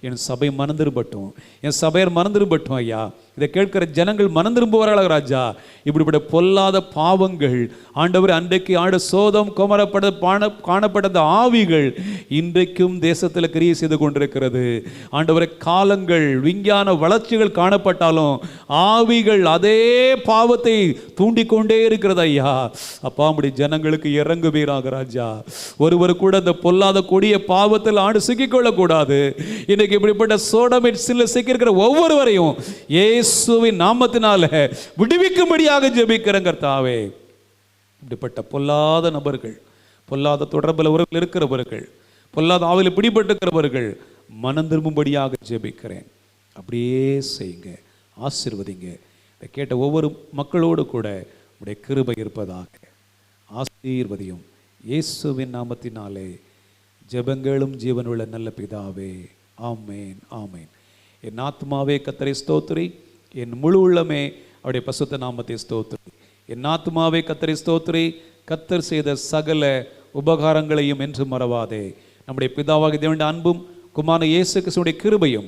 என் சபை மனந்திரும்பட்டும், என் சபையர் மனந்திரும்பட்டும் ஐயா. இதை கேட்கிற ஜனங்கள் மனந்திரும்புவார்களாக ராஜா. இப்படிப்பட்ட பொல்லாத பாவங்கள் ஆண்டவர், அன்றைக்கு சோதம் காணப்பட்ட ஆவிகள் இன்றைக்கும் தேசத்தில் கிரியை செய்து கொண்டிருக்கிறது. ஆண்டவரை, காலங்கள் விஞ்ஞான வளர்ச்சிகள் காணப்பட்டாலும் ஆவிகள் அதே பாவத்தை தூண்டிக்கொண்டே இருக்கிறது ஐயா. அப்பா, நம்முடைய ஜனங்களுக்கு இறங்குவீராக ராஜா. ஒருவர் கூட இந்த பொல்லாத கொடிய பாவத்தில் சிக்கிக்கொள்ளக்கூடாது. இன்னைக்கு இப்படிப்பட்ட சோடோமைட் சில்ல சிக்கியிருக்கிற ஒவ்வொருவரையும் இயேசுவின் நாமத்தினால விடுவிக்கும்படியாக ஜெபிக்கிறேன் கர்த்தாவே. இப்படிப்பட்ட பொல்லாத நபர்கள், பொல்லாத தொடர்பில் உறவில் இருக்கிறவர்கள், பொல்லாத ஆவியில் பிடிபட்டிருக்கிறவர்கள் மனம் திரும்பும்படியாக ஜெபிக்கிறேன். அப்படியே செய்யுங்க, ஆசீர்வதிங்க. இதை கேட்ட ஒவ்வொரு மக்களோடு கூட உடைய கிருபை இருப்பதாக ஆசீர்வதியும். இயேசுவின் நாமத்தினாலே ஜெபங்களும் ஜீவனுள்ள நல்ல பிதாவே, ஆமேன், ஆமேன். என் ஆத்மாவே கர்த்தரை ஸ்தோத்திரி, என் முழு உள்ளமே அவருடைய பசுத்த நாமத்தை ஸ்தோத்திரி. என் ஆத்மாவே கர்த்தரை ஸ்தோத்திரி, கர்த்தர் செய்த சகல உபகாரங்களையும் என்று மறவாதே. நம்முடைய பிதாவாகிய தேவனுடைய அன்பும் குமாரன் இயேசு கிறிஸ்துவின் கிருபையும்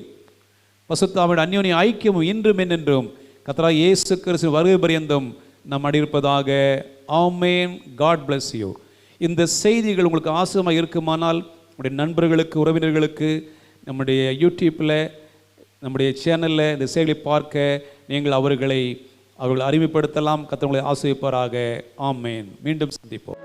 பசுத்தாவின் அந்யோன்ய ஐக்கியமும் இன்றும் என்றென்றும் கர்த்தராகிய இயேசு கிறிஸ்து வருகை பரியந்தம் நம் அடியிருப்பதாக. ஆமேன். God bless you. இந்த செய்திகள் உங்களுக்கு ஆசிரியமாக இருக்குமானால் நம்முடைய நண்பர்களுக்கு, உறவினர்களுக்கு, நம்முடைய யூடியூப்பில், நம்முடைய சேனலில் இந்த செய்திகளை பார்க்க நீங்கள் அவர்களை அறிமுகப்படுத்தலாம். கர்த்தர் உங்களை ஆசீர்வதிப்பாராக. ஆமேன். மீண்டும் சந்திப்போம்.